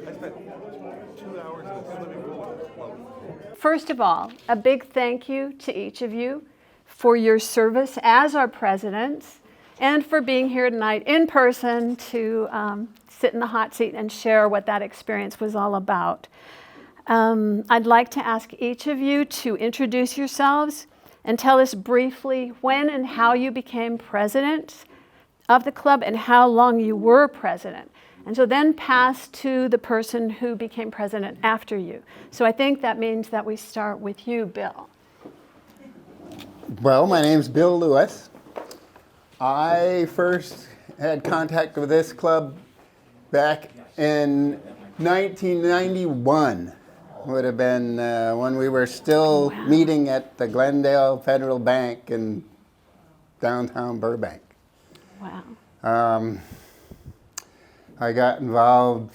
I spent 2 hours in the swimming pool with the club. First of all, a big thank you to each of you for your service as our presidents and for being here tonight in person to sit in the hot seat and share what that experience was all about. I'd like to ask each of you to introduce yourselves and tell us briefly when and how you became president of the club and how long you were president. And so then pass to the person who became president after you. So I think that means that we start with you, Bill. Well, my name's Bill Lewis. I first had contact with this club back in 1991. Would have been when we were still meeting at the Glendale Federal Bank in downtown Burbank. Wow. I got involved.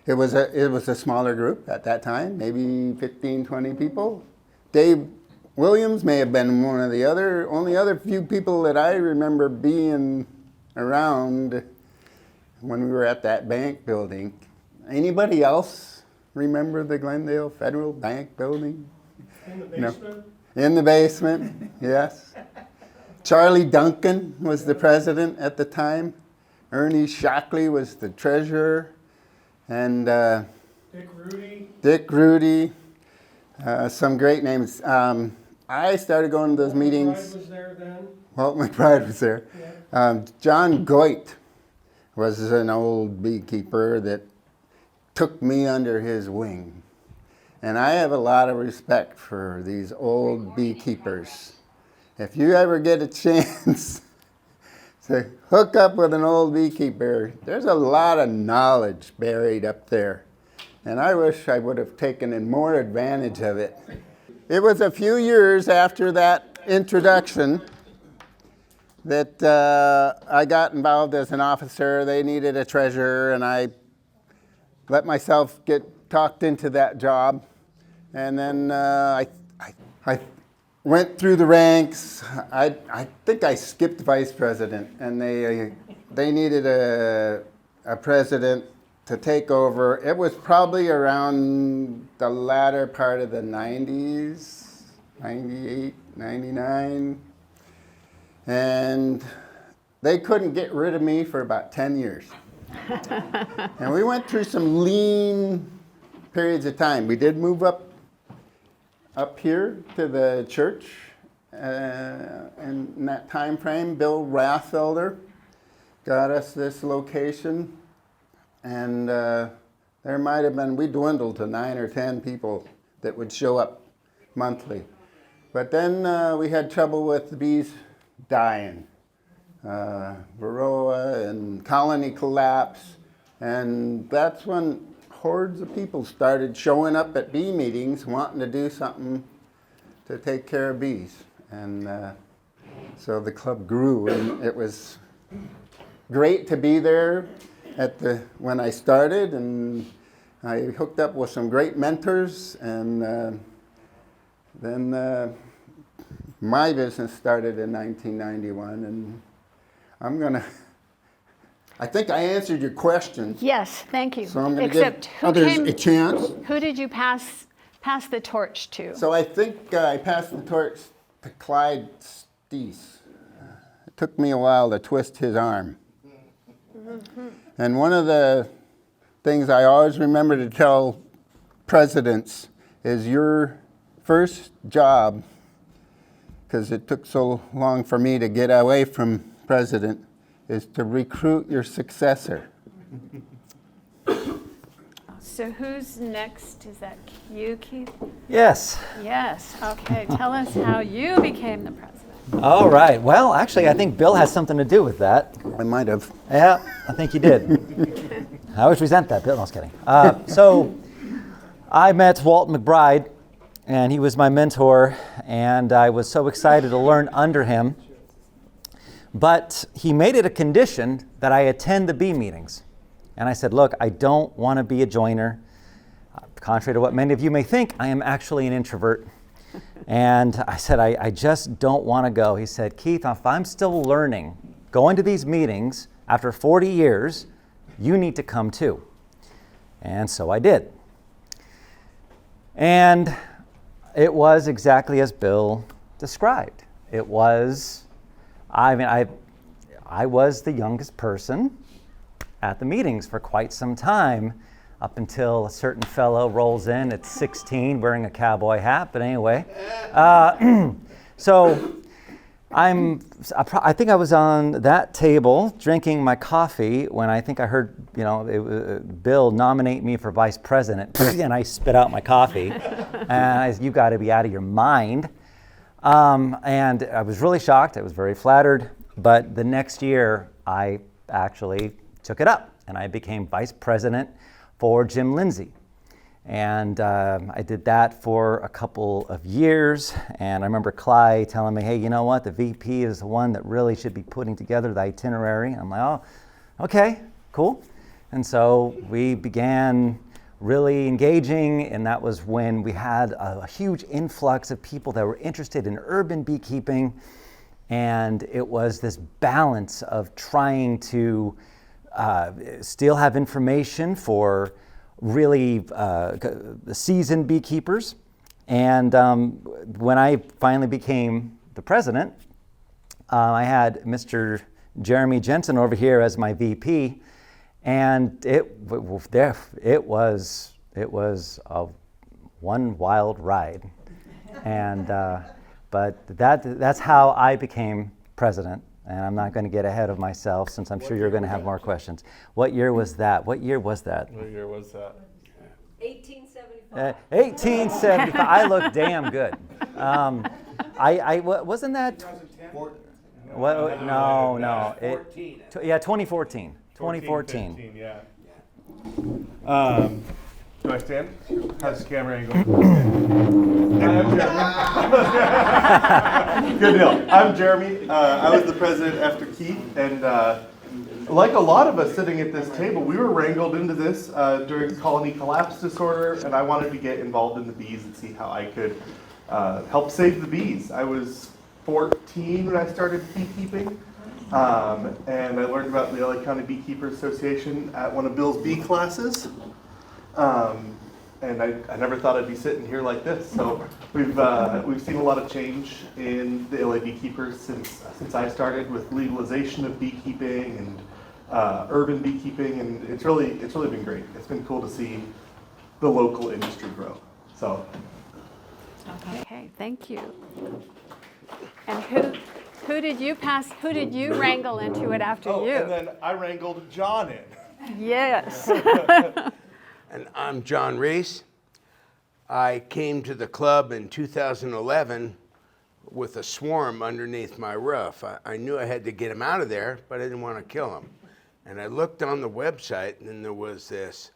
It was a smaller group at that time, maybe 15, 20 people. Dave Williams may have been one of the only other few people that I remember being around when we were at that bank building. Anybody else remember the Glendale Federal Bank building? In the basement? No. In the basement, yes. Charlie Duncan was the president at the time. Ernie Shockley was the treasurer, and Dick Rudy, some great names. I started going to those meetings. McBride was there then? Walt McBride was there. Yeah. John Goit was an old beekeeper that took me under his wing. And I have a lot of respect for these old beekeepers. If you ever get a chance to hook up with an old beekeeper, there's a lot of knowledge buried up there. And I wish I would have taken in more advantage of it. It was a few years after that introduction that I got involved as an officer. They needed a treasurer, and I let myself get talked into that job. And then I went through the ranks. I think I skipped vice president, and they needed a president to take over. It was probably around the latter part of the 90s, 98, 99. And they couldn't get rid of me for about 10 years. And we went through some lean periods of time. We did move up here to the church in that time frame. Bill Rathfelder got us this location, and there might have been, we dwindled to 9 or 10 people that would show up monthly. But then we had trouble with the bees dying. Varroa and colony collapse, and that's when hordes of people started showing up at bee meetings wanting to do something to take care of bees. And so the club grew, and it was great to be there when I started, and I hooked up with some great mentors, and then my business started in 1991, and I think I answered your question. Yes, thank you. So I'm going to Except give others a chance. Who did you pass the torch to? So I think I passed the torch to Clyde Steese. It took me a while to twist his arm. Mm-hmm. And one of the things I always remember to tell presidents is your first job, because it took so long for me to get away from president, is to recruit your successor. So who's next? Is that you, Keith? Yes. Yes. Okay. Tell us how you became the president. All right. Well, actually, I think Bill has something to do with that. I might have. Yeah, I think you did. I always resent that, Bill. No, I was kidding. So I met Walt McBride, and he was my mentor, and I was so excited to learn under him. But he made it a condition that I attend the bee meetings. And I said, look, I don't want to be a joiner. Contrary to what many of you may think, I am actually an introvert. And I said, I just don't want to go. He said, Keith, if I'm still learning, going to these meetings after 40 years, you need to come too. And so I did. And it was exactly as Bill described. It was, I was the youngest person at the meetings for quite some time, up until a certain fellow rolls in at 16 wearing a cowboy hat. But anyway, so I think I was on that table drinking my coffee when I think I heard, Bill nominate me for vice president, and I spit out my coffee. And I said, "You got to be out of your mind." And I was really shocked. I was very flattered. But the next year, I actually took it up, and I became vice president for Jim Lindsay. And I did that for a couple of years. And I remember Clyde telling me, "Hey, you know what? The VP is the one that really should be putting together the itinerary." And I'm like, "Oh, okay, cool." And so we began really engaging, and that was when we had a huge influx of people that were interested in urban beekeeping. And it was this balance of trying to still have information for really seasoned beekeepers. And when I finally became the president, I had Mr. Jeremy Jensen over here as my VP, and it was one wild ride. And but that's how I became president. And I'm not going to get ahead of myself, since I'm sure you're going to have more questions. What year was that? What year was that? 1875. 1875. I look damn good. Wasn't that? 2010? No. 14. 2014. 2014. 15, yeah. Do I stand? How's the camera angle? Good deal. I'm Jeremy. I was the president after Keith, and like a lot of us sitting at this table, we were wrangled into this during colony collapse disorder, and I wanted to get involved in the bees and see how I could help save the bees. I was 14 when I started beekeeping, and I learned about the LA County Beekeepers Association at one of Bill's bee classes. And I never thought I'd be sitting here like this. So we've seen a lot of change in the LA beekeepers since I started, with legalization of beekeeping and urban beekeeping, and it's really been great. It's been cool to see the local industry grow. So. Okay, thank you. And who did you wrangle into it after you? And then I wrangled John in. Yes. And I'm John Reese. I came to the club in 2011 with a swarm underneath my roof. I knew I had to get him out of there, but I didn't want to kill him. And I looked on the website, and there was this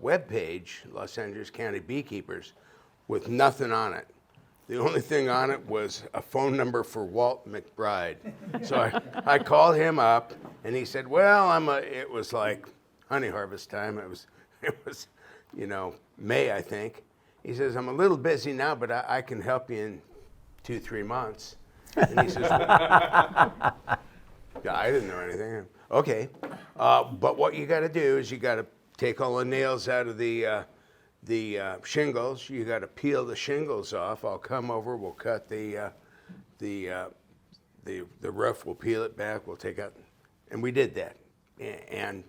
web page, Los Angeles County Beekeepers, with nothing on it. The only thing on it was a phone number for Walt McBride. So I called him up, and he said, "Well, it was like honey harvest time. It was, May, I think." He says, "I'm a little busy now, but I can help you in 2-3 months." And he says, yeah, I didn't know anything. Okay, but what you got to do is you got to take all the nails out of the shingles. You got to peel the shingles off. I'll come over. We'll cut the roof. We'll peel it back. We'll take out, and we did that. And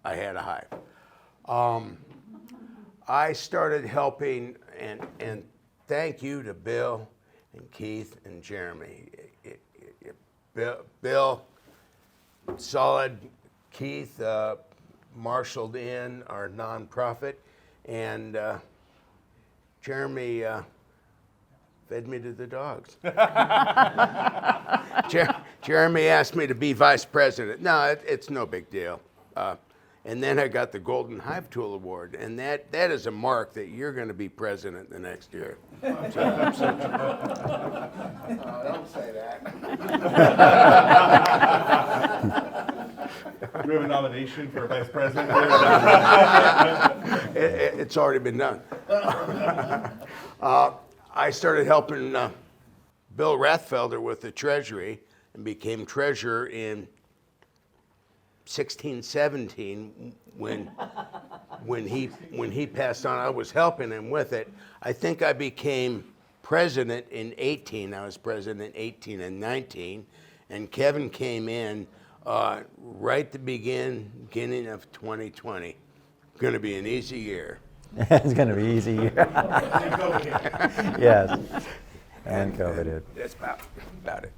I had a hive. I started helping, and thank you to Bill and Keith and Jeremy. Bill, solid. Keith marshaled in our nonprofit, and Jeremy fed me to the dogs. Jeremy asked me to be vice president. No, it's no big deal. And then I got the Golden Hive Tool Award, and that is a mark that you're going to be president the next year. Don't say that. Do we have a nomination for vice president? It's already been done. I started helping Bill Rathfelder with the Treasury and became treasurer in 16, 17 when he passed on. I was helping him with it. I think I became president in 18. I was president 18 and 19, and Kevin came in right at the beginning of 2020. Going to be an easy year. It's going to be easy. Yes. And COVID hit. That's about it.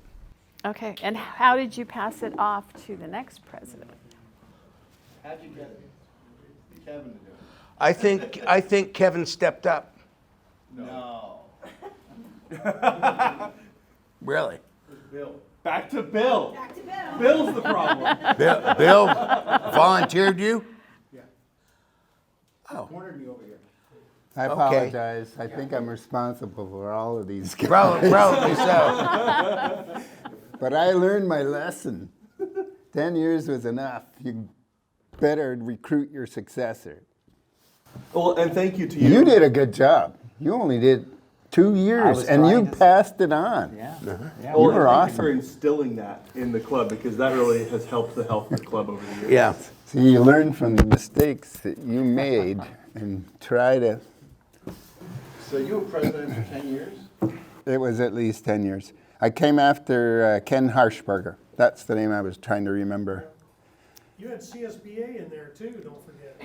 Okay, and how did you pass it off to the next president? How'd you get Kevin to do it? I think Kevin stepped up. No. Really? Bill. Back to Bill. Back to Bill. Bill's the problem. Bill volunteered you? Yeah. Oh. Cornered me over here. I Okay. apologize. I think I'm responsible for all of these guys. Probably so. But I learned my lesson. 10 years was enough. You better recruit your successor. Well, and thank you to you. You did a good job. You only did 2 years, was and you trying to- passed it on. Yeah. Well, You and were thank you for awesome. instilling that in the club, because that really has helped the health of the club over the years. Yeah. So you learn from the mistakes that you made and try to. So you were president for 10 years? It was at least 10 years. I came after Ken Harshberger. That's the name I was trying to remember. You had CSBA in there too, don't forget.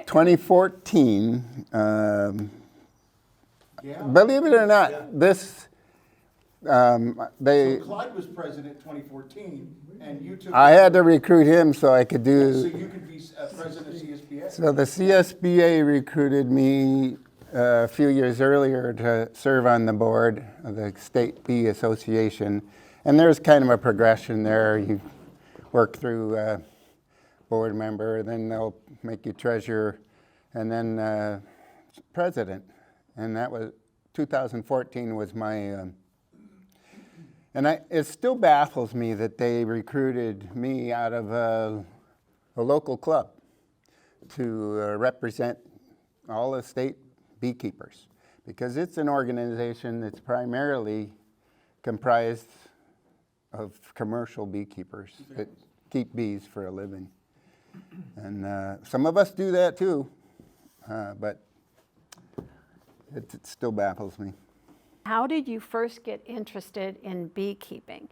2014, believe it or not, this, they, So Clyde was president 2014, and you took. I had to recruit him so I could So do, you could be president of CSBA? so the CSBA recruited me a few years earlier to serve on the board of the State Bee Association. And there's kind of a progression there. You work through board member, then they'll make you treasurer, and then president. And that was, 2014 was my, it still baffles me that they recruited me out of a local club to represent all the state beekeepers, because it's an organization that's primarily comprised of commercial beekeepers that keep bees for a living. And some of us do that too, but it still baffles me. How did you first get interested in beekeeping?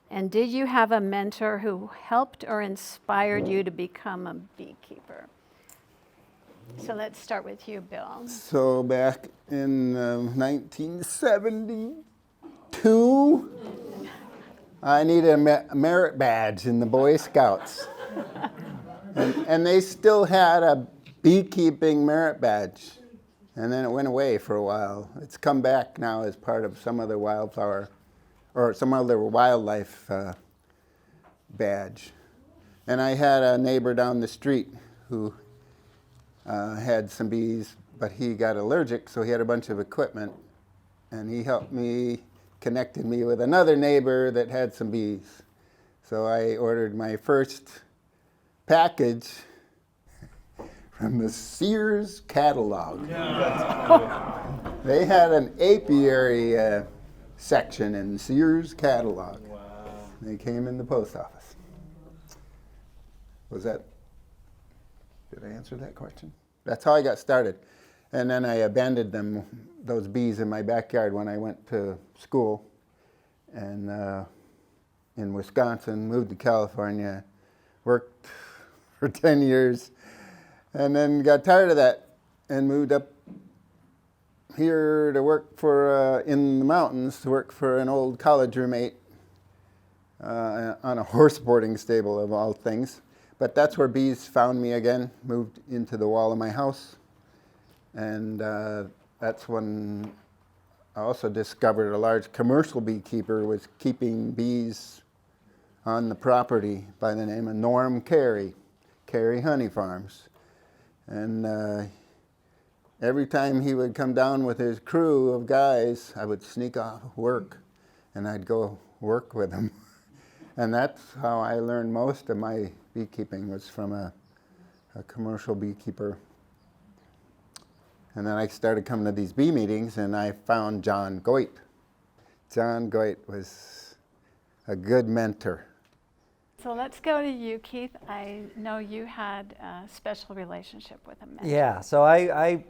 And did you have a mentor who helped or inspired you to become a beekeeper? So let's start with you, Bill. So back in 1972, I needed a merit badge in the Boy Scouts. And they still had a beekeeping merit badge. And then it went away for a while. It's come back now as part of some other wildflower or some other wildlife badge. And I had a neighbor down the street who had some bees, but he got allergic, so he had a bunch of equipment. And he helped me, connected me with another neighbor that had some bees. So I ordered my first package from the Sears catalog. They had an apiary section in Sears catalog. Wow. They came in the post office. Did I answer that question? That's how I got started. And then I abandoned those bees in my backyard when I went to school. And in Wisconsin, moved to California, worked for 10 years, and then got tired of that and moved up here to work for, in the mountains, to work for an old college roommate on a horse boarding stable of all things. But that's where bees found me again, moved into the wall of my house. And that's when I also discovered a large commercial beekeeper was keeping bees on the property by the name of Norm Carey Honey Farms. And every time he would come down with his crew of guys, I would sneak off work and I'd go work with him. And that's how I learned most of my beekeeping, was from a commercial beekeeper. And then I started coming to these bee meetings and I found John Goit. John Goit was a good mentor. So let's go to you, Keith. I know you had a special relationship with a mentor. Yeah, so I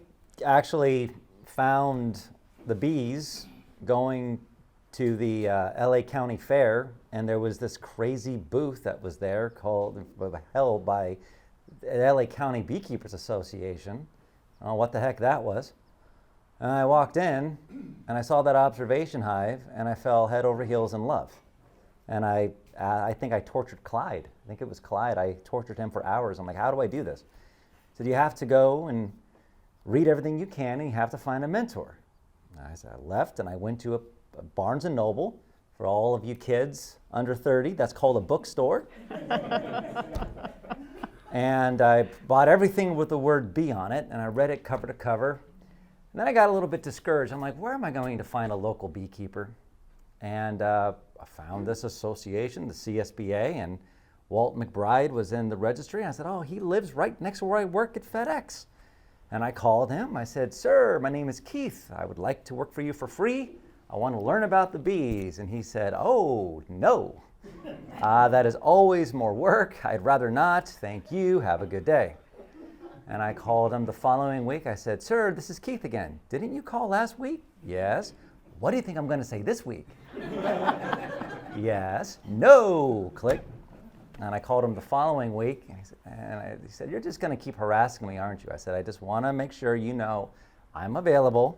actually found the bees going to the LA County Fair, and there was this crazy booth that was there held by the LA County Beekeepers Association. I don't know what the heck that was. And I walked in, and I saw that observation hive, and I fell head over heels in love. And I think I tortured Clyde. I think it was Clyde. I tortured him for hours. I'm like, how do I do this? He said, you have to go and read everything you can, and you have to find a mentor. And I left, and I went to a Barnes & Noble. For all of you kids under 30, that's called a bookstore. And I bought everything with the word bee on it, and I read it cover to cover. And then I got a little bit discouraged. I'm like, where am I going to find a local beekeeper? And I found this association, the CSBA, and Walt McBride was in the registry. I said, oh, he lives right next to where I work at FedEx. And I called him. I said, sir, my name is Keith. I would like to work for you for free. I want to learn about the bees. And he said, oh, no. That is always more work. I'd rather not. Thank you. Have a good day. And I called him the following week. I said, sir, this is Keith again. Didn't you call last week? Yes. What do you think I'm going to say this week? Yes. No. Click. And I called him the following week, and he said, you're just going to keep harassing me, aren't you? I said, I just want to make sure you know I'm available.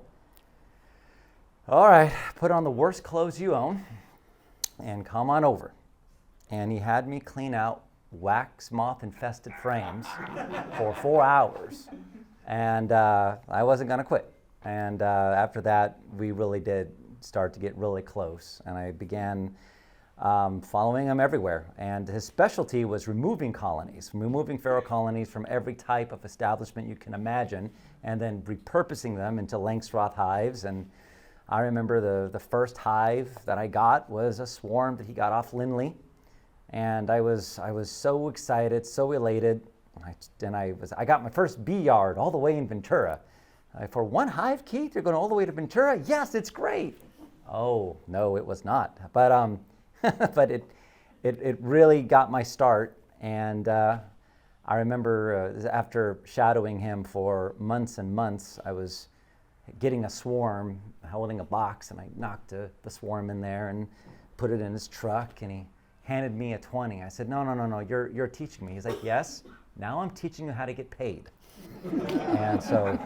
All right, put on the worst clothes you own and come on over. And he had me clean out wax moth-infested frames for 4 hours. And I wasn't going to quit. And after that, we really did start to get really close. And I began following him everywhere. And his specialty was removing colonies, removing feral colonies from every type of establishment you can imagine, and then repurposing them into Langstroth hives. And I remember the first hive that I got was a swarm that he got off Lindley. And I was so excited, so elated. I got my first bee yard all the way in Ventura. For one hive, Keith, you're going all the way to Ventura? Yes, it's great. Oh, no, it was not. But but it really got my start. And I remember after shadowing him for months and months, I was getting a swarm, holding a box, and I knocked the swarm in there and put it in his truck, and he handed me a 20. I said, no, you're teaching me. He's like, yes, now I'm teaching you how to get paid. And so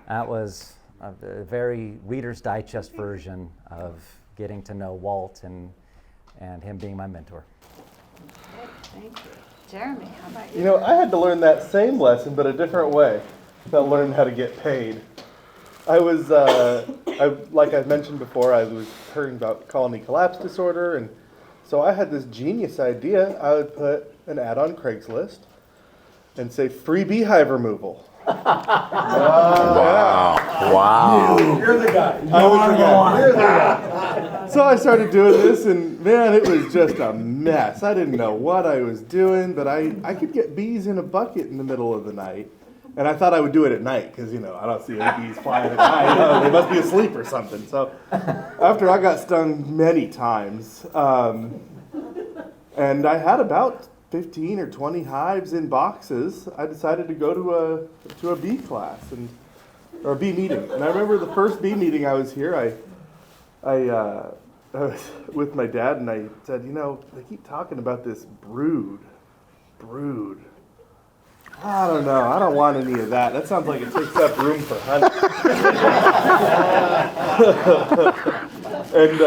that was a very Reader's Digest version of getting to know Walt and him being my mentor. Thank you. Jeremy, how about you? You know, I had to learn that same lesson, but a different way. I learned how to get paid. I was, like I mentioned before, I was hearing about colony collapse disorder, and so I had this genius idea. I would put an ad on Craigslist and say free beehive removal. Wow. You're the guy. I was the guy. You're the guy. So I started doing this, and man, it was just a mess. I didn't know what I was doing, but I could get bees in a bucket in the middle of the night. And I thought I would do it at night because, I don't see any bees flying at night. Oh, they must be asleep or something. So after I got stung many times, and I had about 15 or 20 hives in boxes, I decided to go to a bee class or a bee meeting. And I remember the first bee meeting I was here, I was with my dad, and I said, they keep talking about this brood. I don't know. I don't want any of that. That sounds like it takes up room for honey. and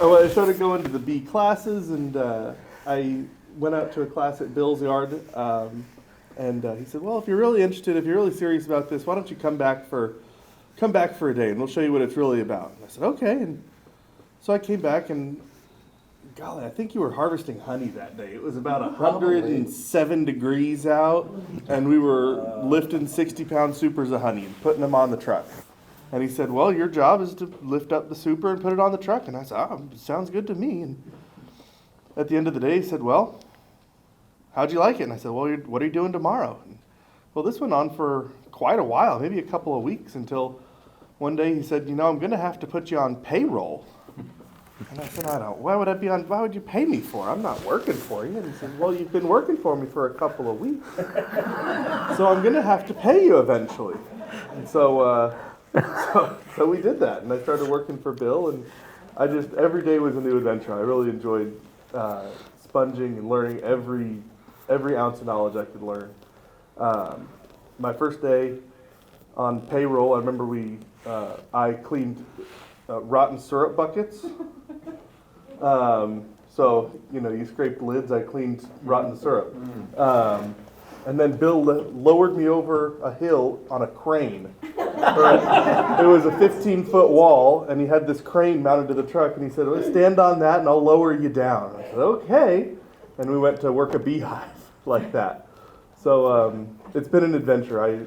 I started going to the bee classes, and I went out to a class at Bill's Yard. And he said, "Well, if you're really interested, if you're really serious about this, why don't you come back for a day, and we'll show you what it's really about." And I said, "Okay." And so I came back, and golly, I think you were harvesting honey that day. It was about 107 degrees out, and we were lifting 60-pound supers of honey and putting them on the truck. And he said, "Well, your job is to lift up the super and put it on the truck." And I said, "Sounds good to me." And at the end of the day, he said, "Well, how'd you like it?" And I said, "Well, what are you doing tomorrow?" And, well, this went on for quite a while, maybe a couple of weeks, until one day he said, "I'm going to have to put you on payroll." And I said, I don't. Why would you pay me for? I'm not working for you. And he said, well, you've been working for me for a couple of weeks. So I'm going to have to pay you eventually. And so we did that. And I started working for Bill. And every day was a new adventure. I really enjoyed sponging and learning every ounce of knowledge I could learn. My first day on payroll, I remember I cleaned rotten syrup buckets. So, you scraped lids, I cleaned rotten syrup. And then Bill lowered me over a hill on a crane. It was a 15-foot wall, and he had this crane mounted to the truck, and he said, well, stand on that and I'll lower you down. I said, okay. And we went to work a beehive like that. So it's been an adventure.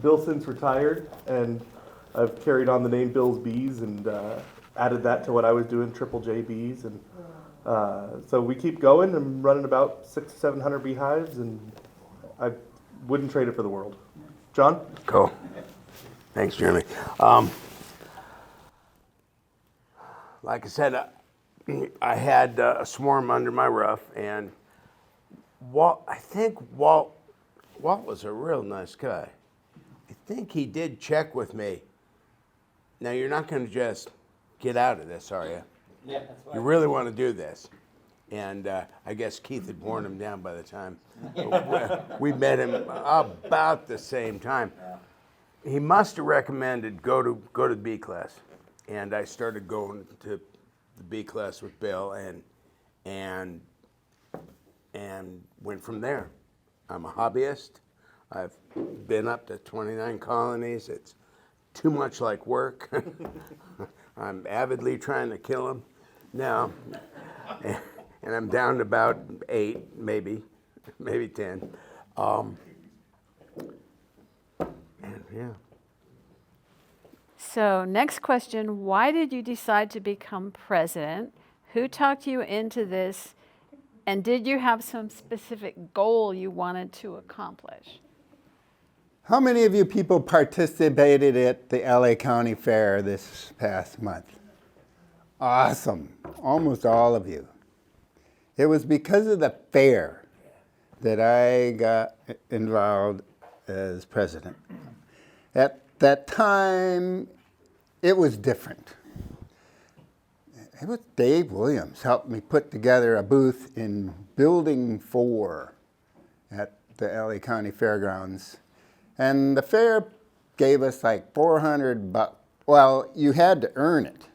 Bill since retired, and I've carried on the name Bill's Bees and added that to what I was doing, Triple J Bees. And so we keep going. I'm running about 600 to 700 beehives, and I wouldn't trade it for the world. John? Cool. Thanks, Jeremy. Like I said, I had a swarm under my roof, and I think Walt was a real nice guy. I think he did check with me. Now, you're not going to just get out of this, are you? Yeah, that's You really want to do this. And I guess Keith had worn him down by the time we met him about the same time. He must have recommended go to B class, and I started going to the B class with Bill, and went from there. I'm a hobbyist. I've been up to 29 colonies. It's too much like work. I'm avidly trying to kill them now, and I'm down to about 8, maybe 10. And yeah. So next question, why did you decide to become president? Who talked you into this? And did you have some specific goal you wanted to accomplish? How many of you people participated at the LA County Fair this past month? Awesome. Almost all of you. It was because of the fair that I got involved as president. At that time, it was different. It was Dave Williams helped me put together a booth in Building 4 at the LA County Fairgrounds. And the fair gave us like $400. Well, you had to earn it.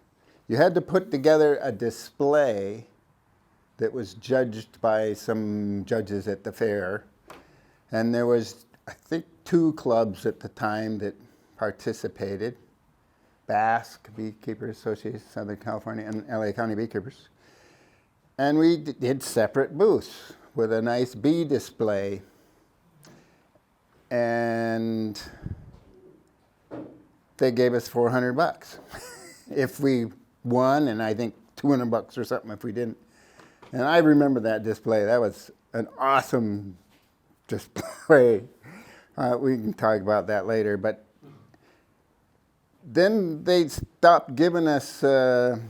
You had to put together a display that was judged by some judges at the fair. And there was, I think, 2 clubs at the time that participated. Basque Beekeepers Association, Southern California, and LA County Beekeepers. And we did separate booths with a nice bee display. And they gave us $400 if we won, and I think $200 or something if we didn't. And I remember that display. That was an awesome display. We can talk about that later, but then they stopped giving us that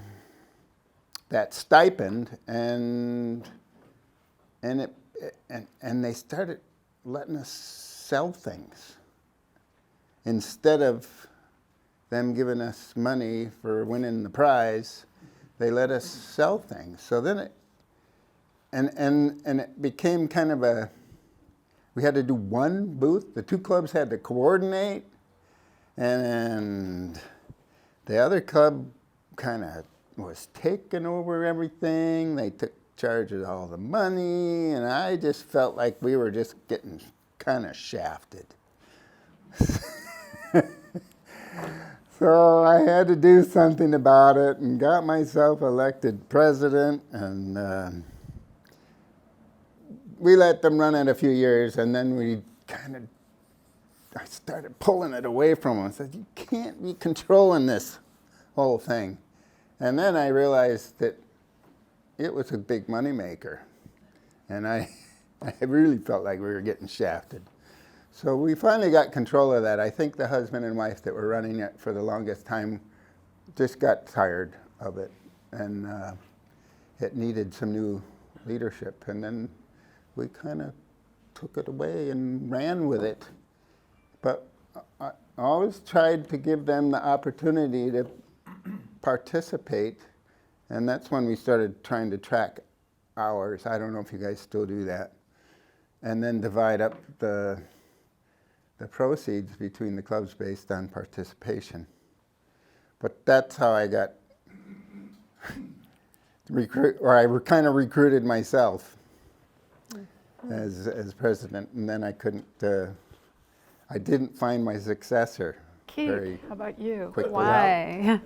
stipend, and they started letting us sell things instead of them giving us money for winning the prize. They let us sell things. So then it became kind of we had to do one booth. The 2 clubs had to coordinate. And the other club kind of was taking over everything. They took charge of all the money, and I just felt like we were just getting kind of shafted. So I had to do something about it and got myself elected president, and we let them run it a few years, and then I started pulling it away from them. I said, you can't be controlling this whole thing. And then I realized that it was a big moneymaker. And I really felt like we were getting shafted. So we finally got control of that. I think the husband and wife that were running it for the longest time just got tired of it. and it needed some new leadership. And then we kind of took it away and ran with it. But I always tried to give them the opportunity to participate, and that's when we started trying to track hours. I don't know if you guys still do that. And then divide up the proceeds between the clubs based on participation. But that's how I got I kind of recruited myself as president, and then I didn't find my successor very Keith, how about you? quickly. Why?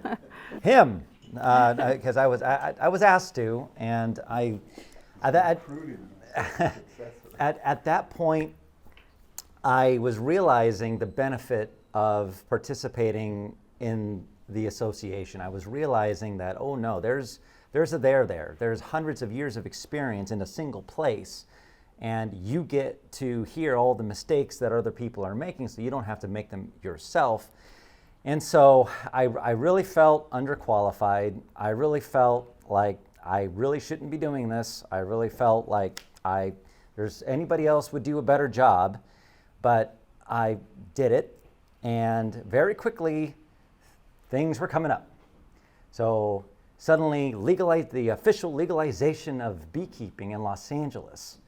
Him, because I was asked to, and at that point, I was realizing the benefit of participating in the association. I was realizing that, oh no, there's a there. There's hundreds of years of experience in a single place, and you get to hear all the mistakes that other people are making, so you don't have to make them yourself. And so I really felt underqualified. I really felt like I really shouldn't be doing this. I really felt like anybody else would do a better job, but I did it, and very quickly things were coming up. So suddenly the official legalization of beekeeping in Los Angeles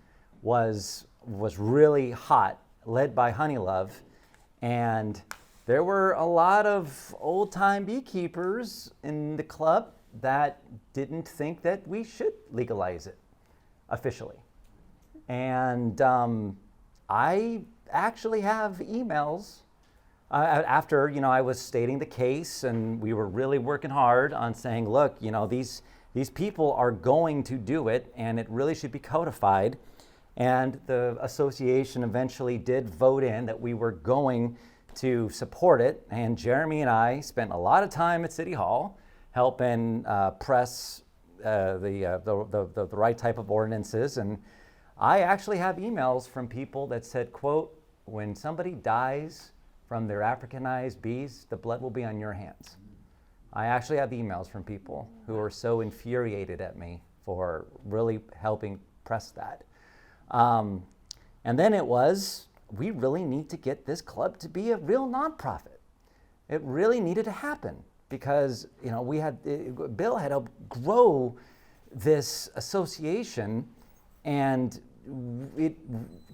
was really hot, led by Honeylove, and there were a lot of old-time beekeepers in the club that didn't think that we should legalize it officially. And I actually have emails after I was stating the case, and we were really working hard on saying, look, these people are going to do it, and it really should be codified. And the association eventually did vote in that we were going to support it. And Jeremy and I spent a lot of time at City Hall helping press the right type of ordinances. And I actually have emails from people that said, quote, when somebody dies from their Africanized bees, the blood will be on your hands. I actually have emails from people who are so infuriated at me for really helping press that. And then it was, we really need to get this club to be a real nonprofit. It really needed to happen because Bill had helped grow this association, and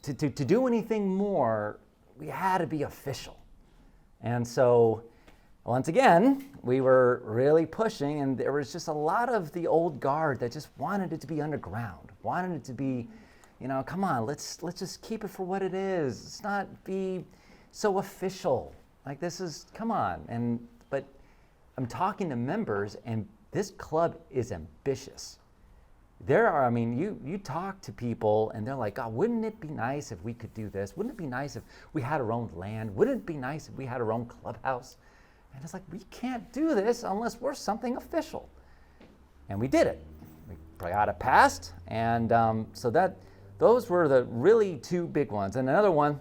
to do anything more, we had to be official. And so, once again, we were really pushing, and there was just a lot of the old guard that just wanted it to be underground, wanted it to be, come on, let's just keep it for what it is. Let's not be so official. Like come on. But I'm talking to members, and this club is ambitious. You talk to people, and they're like, oh, wouldn't it be nice if we could do this? Wouldn't it be nice if we had our own land? Wouldn't it be nice if we had our own clubhouse? And it's like, we can't do this unless we're something official. And we did it. We got it passed, and those were the really two big ones. And another one,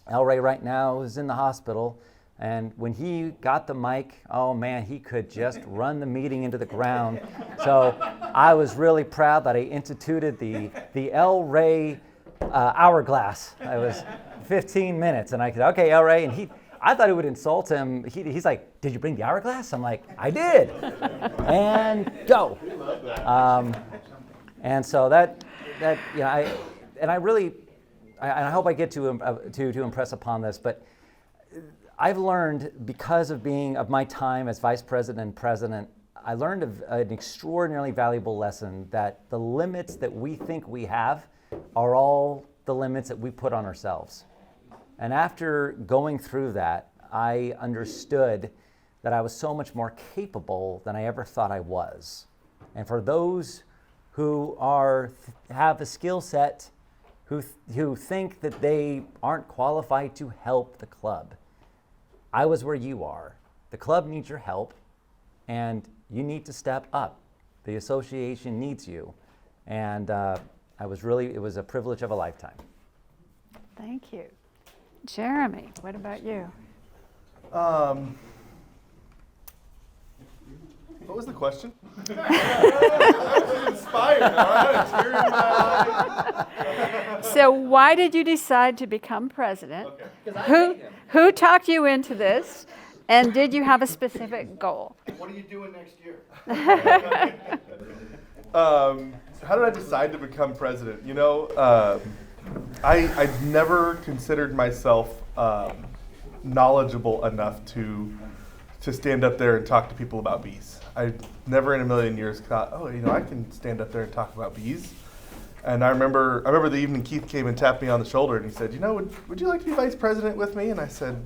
El Rey right now is in the hospital, and when he got the mic, oh man, he could just run the meeting into the ground. So I was really proud that I instituted the El Rey hourglass. It was 15 minutes, and I said, okay, El Rey, and I thought it would insult him. He's like, did you bring the hourglass? I'm like, I did. And go. And so I hope I get to impress upon this, but I've learned, because of my time as vice president and president, I learned an extraordinarily valuable lesson that the limits that we think we have are all the limits that we put on ourselves. And after going through that, I understood that I was so much more capable than I ever thought I was. And for those who have a skill set, who think that they aren't qualified to help the club, I was where you are. The club needs your help, and you need to step up. The association needs you. And it was a privilege of a lifetime. Thank you. Jeremy, what about you? What was the question? I was inspired. I had a tear in my eye. So why did you decide to become president? Who talked you into this? And did you have a specific goal? What are you doing next year? How did I decide to become president? You know, I've never considered myself knowledgeable enough to stand up there and talk to people about bees. I never in a million years thought, oh, you know, I can stand up there and talk about bees. And I remember the evening Keith came and tapped me on the shoulder and he said, you know, would you like to be vice president with me? And I said,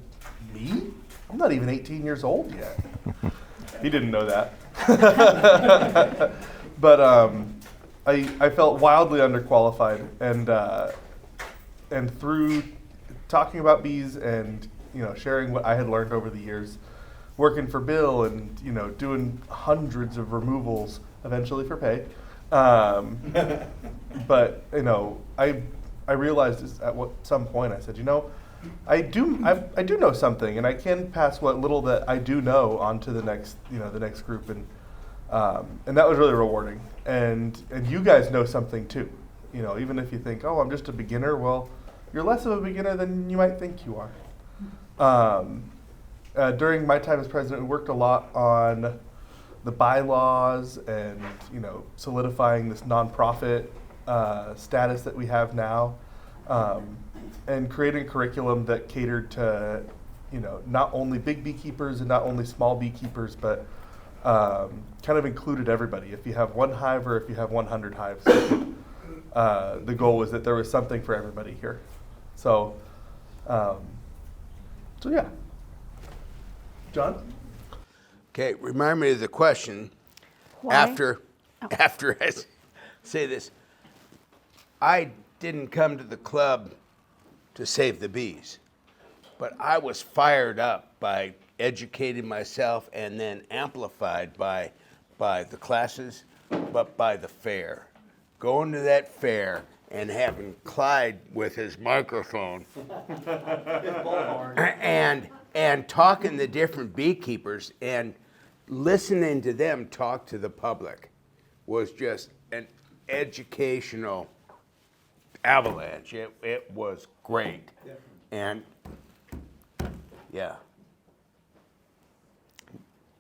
me? I'm not even 18 years old yet. He didn't know that. But I felt wildly underqualified, and through talking about bees and, you know, sharing what I had learned over the years, working for Bill and, you know, doing hundreds of removals eventually for pay. But, you know, I realized at some point I said, you know, I do know something, and I can pass what little that I do know on to the next group, and that was really rewarding. And you guys know something too, you know, even if you think, oh, I'm just a beginner, well, you're less of a beginner than you might think you are. During my time as president, we worked a lot on the bylaws and, you know, solidifying this nonprofit status that we have now. And creating a curriculum that catered to, you know, not only big beekeepers and not only small beekeepers, but kind of included everybody. If you have one hive or if you have 100 hives, the goal was that there was something for everybody here. So yeah. John? Okay, remind me of the question. Why? After I say this, I didn't come to the club to save the bees, but I was fired up by educating myself and then amplified by the classes, but by the fair. Going to that fair and having Clyde with his microphone and talking to different beekeepers and listening to them talk to the public was just an educational avalanche. It was great. And yeah.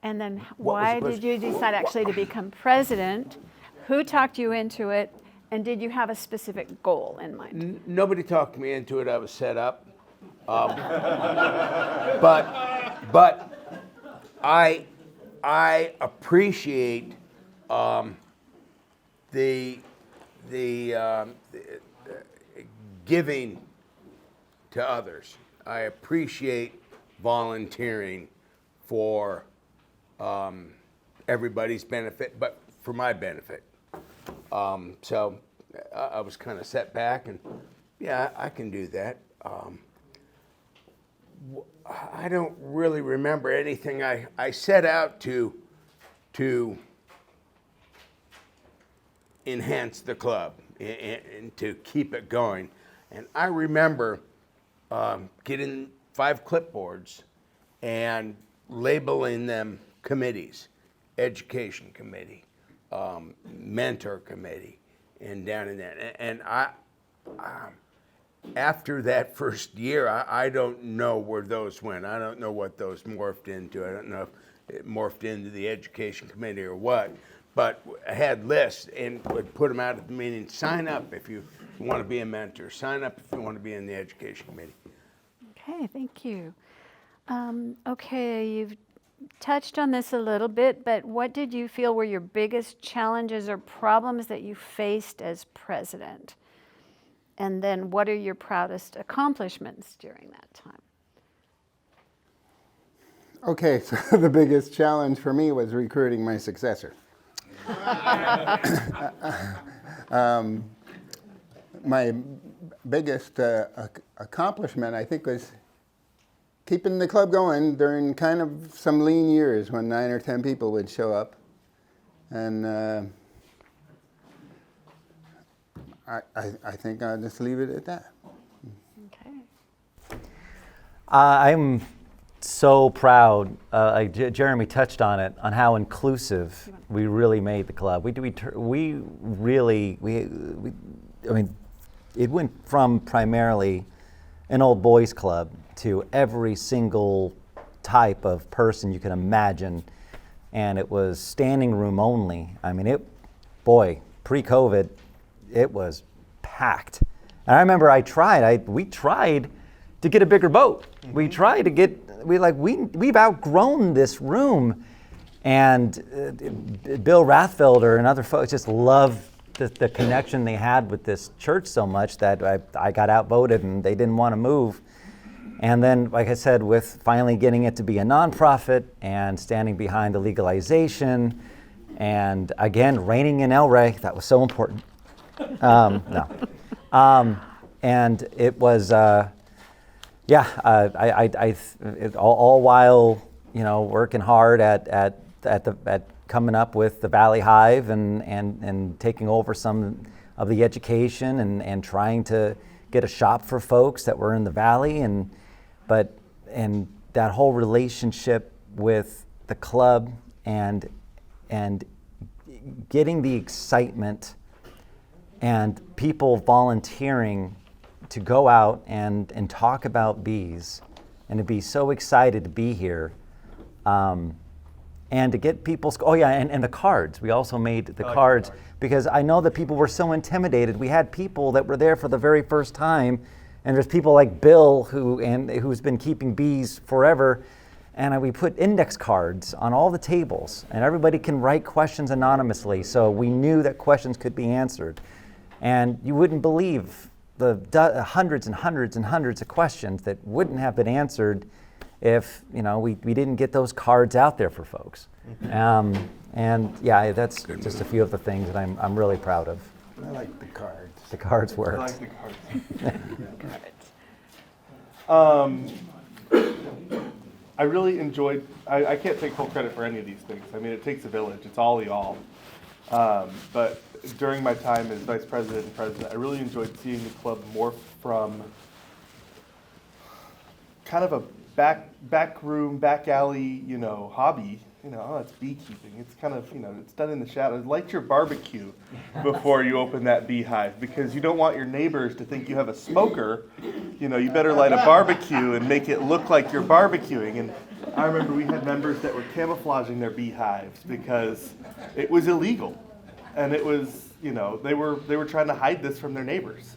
And then What was why the did you decide actually to become president? Who talked you into it? And did you have a specific goal in mind? Nobody talked me into it. I was set up. But I appreciate the giving to others. I appreciate volunteering for everybody's benefit, but for my benefit. So I was kind of set back, and yeah, I can do that. I don't really remember anything. I set out to enhance the club and to keep it going. And I remember getting 5 clipboards and labeling them committees: education committee, mentor committee, and down in that. And I after that first year, I don't know where those went. I don't know what those morphed into. I don't know if it morphed into the education committee or what. But I had lists and would put them out at the meeting. Sign up if you want to be a mentor. Sign up if you want to be in the education committee. Okay, thank you. Okay, you've touched on this a little bit, but what did you feel were your biggest challenges or problems that you faced as president? And then what are your proudest accomplishments during that time? Okay, so the biggest challenge for me was recruiting my successor. My biggest accomplishment, I think, was keeping the club going during kind of some lean years when 9 or 10 people would show up. And I think I'll just leave it at that. Okay. I'm so proud, like Jeremy touched on it, on how inclusive we really made the club. I mean, it went from primarily an old boys club to every single type of person you can imagine, and it was standing room only. I mean, pre-COVID, it was packed. And I remember we tried to get a bigger boat. We tried to get, we've outgrown this room. And Bill Rathfelder and other folks just loved the connection they had with this church so much that I got outvoted and they didn't want to move. And then, like I said, with finally getting it to be a nonprofit and standing behind the legalization, and again, reigning in El Rey, that was so important. And it was, all while, working hard at coming up with the Valley Hive and taking over some of the education and trying to get a shop for folks that were in the Valley, and that whole relationship with the club and getting the excitement and people volunteering to go out and talk about bees and to be so excited to be here. And to get people's, and the cards. We also made the cards because I know that people were so intimidated. We had people that were there for the very first time, and there's people like Bill who's been keeping bees forever, and we put index cards on all the tables, and everybody can write questions anonymously, so we knew that questions could be answered. And you wouldn't believe the hundreds and hundreds and hundreds of questions that wouldn't have been answered if we didn't get those cards out there for folks. That's just a few of the things that I'm really proud of. I like the cards. The cards worked. I like the cards. I really enjoyed, I can't take full credit for any of these things. I mean, it takes a village. It's all y'all. But during my time as vice president and president, I really enjoyed seeing the club morph from kind of a back room, back alley, hobby. It's beekeeping. It's kind of, it's done in the shadows. Light your barbecue before you open that beehive, because you don't want your neighbors to think you have a smoker. You better light a barbecue and make it look like you're barbecuing. And I remember we had members that were camouflaging their beehives because it was illegal, and it was, they were trying to hide this from their neighbors.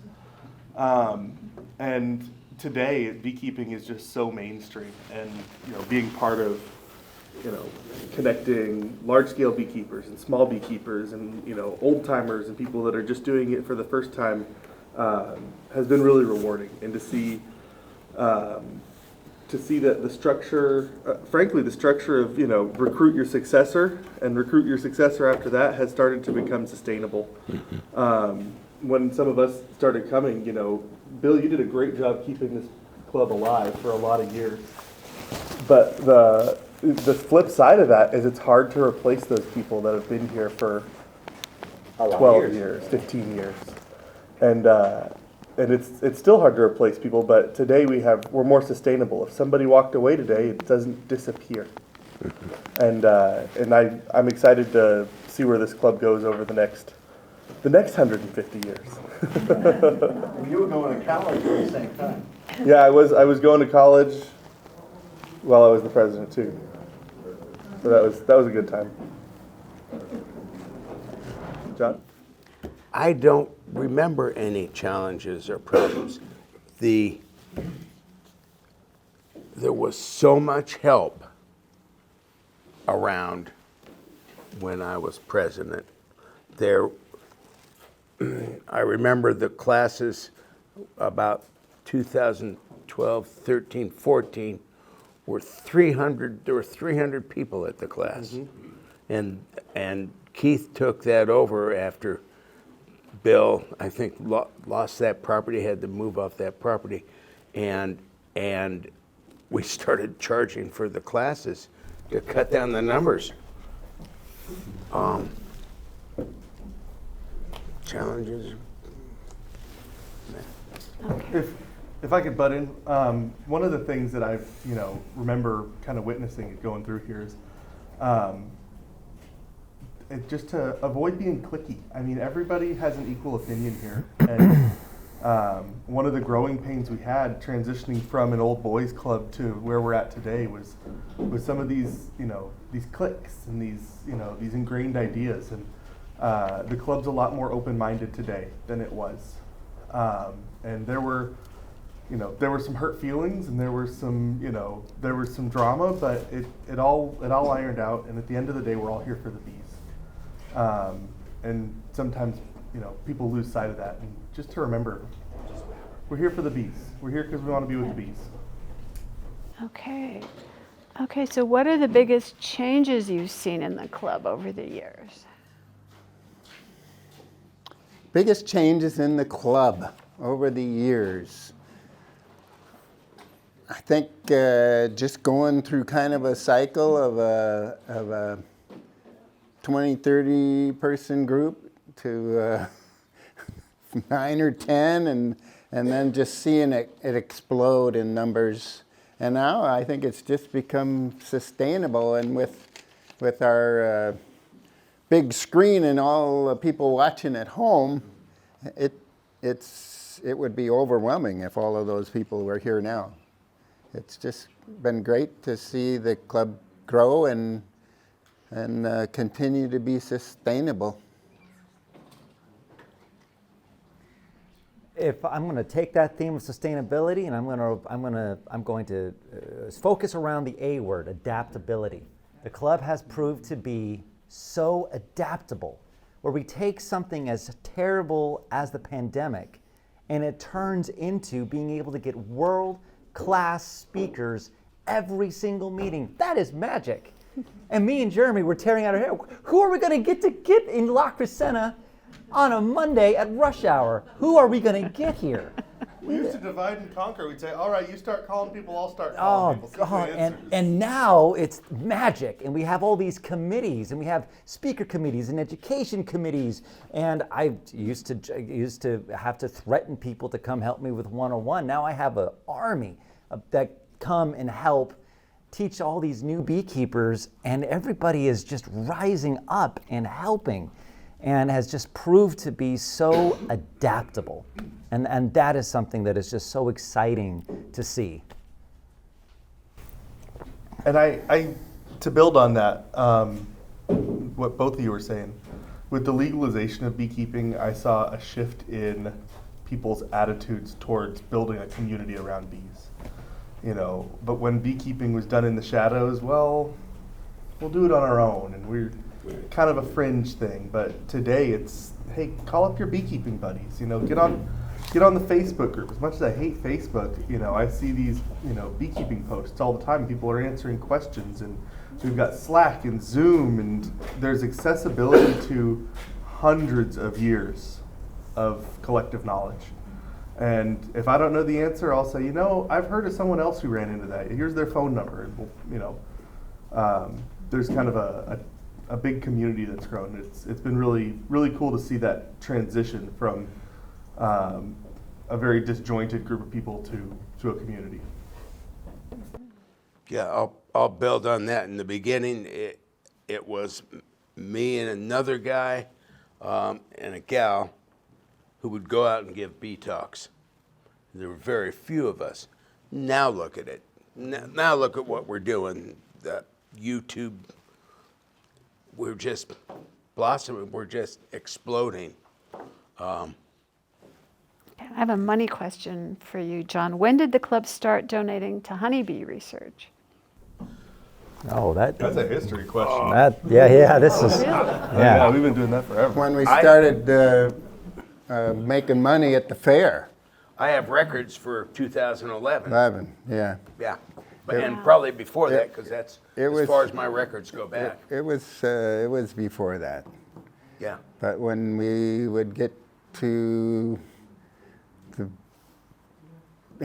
And today, beekeeping is just so mainstream, and being part of connecting large-scale beekeepers and small beekeepers and old timers and people that are just doing it for the first time has been really rewarding. And to see that the structure, frankly, the structure of recruit your successor and recruit your successor after that has started to become sustainable. When some of us started coming, Bill, you did a great job keeping this club alive for a lot of years. But the flip side of that is it's hard to replace those people that have been here for 12 years, 15 years. And it's still hard to replace people, but today we're more sustainable. If somebody walked away today, it doesn't disappear. And I'm excited to see where this club goes over the next 150 years. You were going to college at the same time. Yeah, I was going to college while I was the president too. So that was a good time. John? I don't remember any challenges or problems. There was so much help around when I was president. I remember the classes about 2012, 13, 14 were 300. There were 300 people at the class, and Keith took that over after Bill, I think, lost that property, had to move off that property, and we started charging for the classes to cut down the numbers. Challenges. If I could butt in, one of the things that I've, remember kind of witnessing it going through here is just to avoid being cliquey. I mean, everybody has an equal opinion here. And one of the growing pains we had transitioning from an old boys club to where we're at today was some of these, these cliques and these ingrained ideas. And the club's a lot more open-minded today than it was. And there were some hurt feelings, and there was some drama, but it all ironed out. And at the end of the day, we're all here for the bees. And sometimes, people lose sight of that. And just to remember, we're here for the bees. We're here because we want to be with the bees. Okay. Okay, so what are the biggest changes you've seen in the club over the years? Biggest changes in the club over the years. I think just going through kind of a cycle of a 20, 30 person group to 9 or 10 and then just seeing it explode in numbers. And now I think it's just become sustainable, and with our big screen and all the people watching at home, it would be overwhelming if all of those people were here now. It's just been great to see the club grow and continue to be sustainable. If I'm going to take that theme of sustainability and I'm going to focus around the A word, adaptability. The club has proved to be so adaptable, where we take something as terrible as the pandemic and it turns into being able to get world-class speakers every single meeting. That is magic. And me and Jeremy were tearing out our hair. Who are we going to get in La Crescenta on a Monday at rush hour? Who are we going to get here? We used to divide and conquer. We'd say, all right, you start calling people, I'll start calling people. Oh, God. And now it's magic. And we have all these committees, and we have speaker committees and education committees. And I used to have to threaten people to come help me with 101. Now I have an army that come and help teach all these new beekeepers, and everybody is just rising up and helping, and has just proved to be so adaptable. And that is something that is just so exciting to see. And I to build on that, what both of you were saying, with the legalization of beekeeping, I saw a shift in people's attitudes towards building a community around bees. But when beekeeping was done in the shadows, well, we'll do it on our own, and we're kind of a fringe thing. But today it's, hey, call up your beekeeping buddies, get on the Facebook group. As much as I hate Facebook, I see these, beekeeping posts all the time. People are answering questions, and we've got Slack and Zoom, and there's accessibility to hundreds of years of collective knowledge. And if I don't know the answer, I'll say, I've heard of someone else who ran into that. Here's their phone number. And there's kind of a big community that's grown. It's been really, really cool to see that transition from a very disjointed group of people to a community. Yeah, I'll build on that. In the beginning, it was me and another guy and a gal who would go out and give bee talks. There were very few of us. Now look at it. Now look at what we're doing. The YouTube, we're just blossoming. We're just exploding. I have a money question for you, John. When did the club start donating to honeybee research? Oh, That's a history question. This is, Yeah, we've been doing that forever. When we started making money at the fair. I have records for 2011. 11, yeah. Yeah, and probably before that, because that's as far as my records go back. It was before that. Yeah. But when we would get to the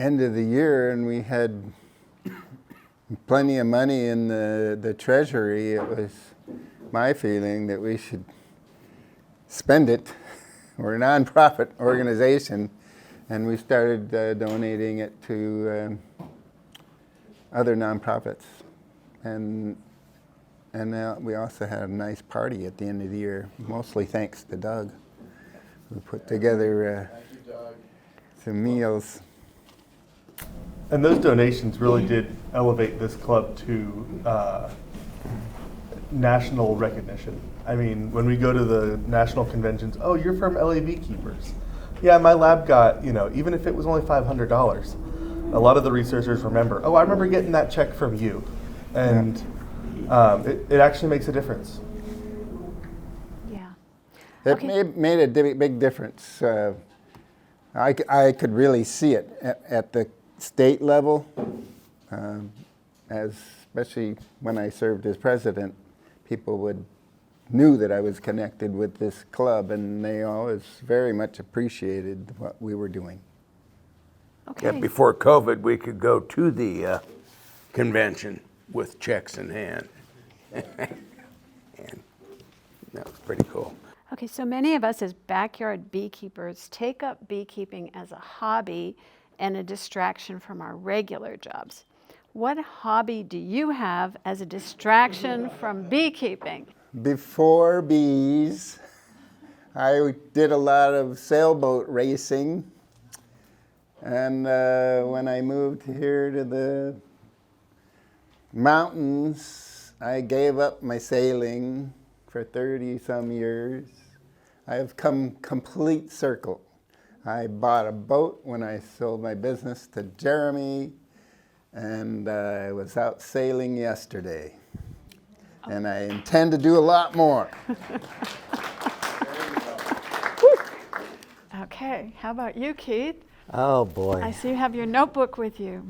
end of the year and we had plenty of money in the treasury, it was my feeling that we should spend it. We're a nonprofit organization, And we started donating it to other nonprofits. And now we also had a nice party at the end of the year, mostly thanks to Doug, who put together some meals. And those donations really did elevate this club to national recognition. I mean, when we go to the national conventions, oh, you're from LA Beekeepers. Yeah, my lab got, even if it was only $500, a lot of the researchers remember, oh, I remember getting that check from you. And it actually makes a difference. Yeah. It Okay. made a big difference. I could really see it at the state level, especially when I served as president. People knew that I was connected with this club, and they always very much appreciated what we were doing. Okay. Yeah, before COVID, we could go to the convention with checks in hand. And that was pretty cool. Okay, so many of us as backyard beekeepers take up beekeeping as a hobby and a distraction from our regular jobs. What hobby do you have as a distraction from beekeeping? Before bees, I did a lot of sailboat racing. And when I moved here to the mountains, I gave up my sailing for 30-some years. I have come complete circle. I bought a boat when I sold my business to Jeremy, and I was out sailing yesterday. And I intend to do a lot more. Okay, how about you, Keith? Oh boy. I see you have your notebook with you.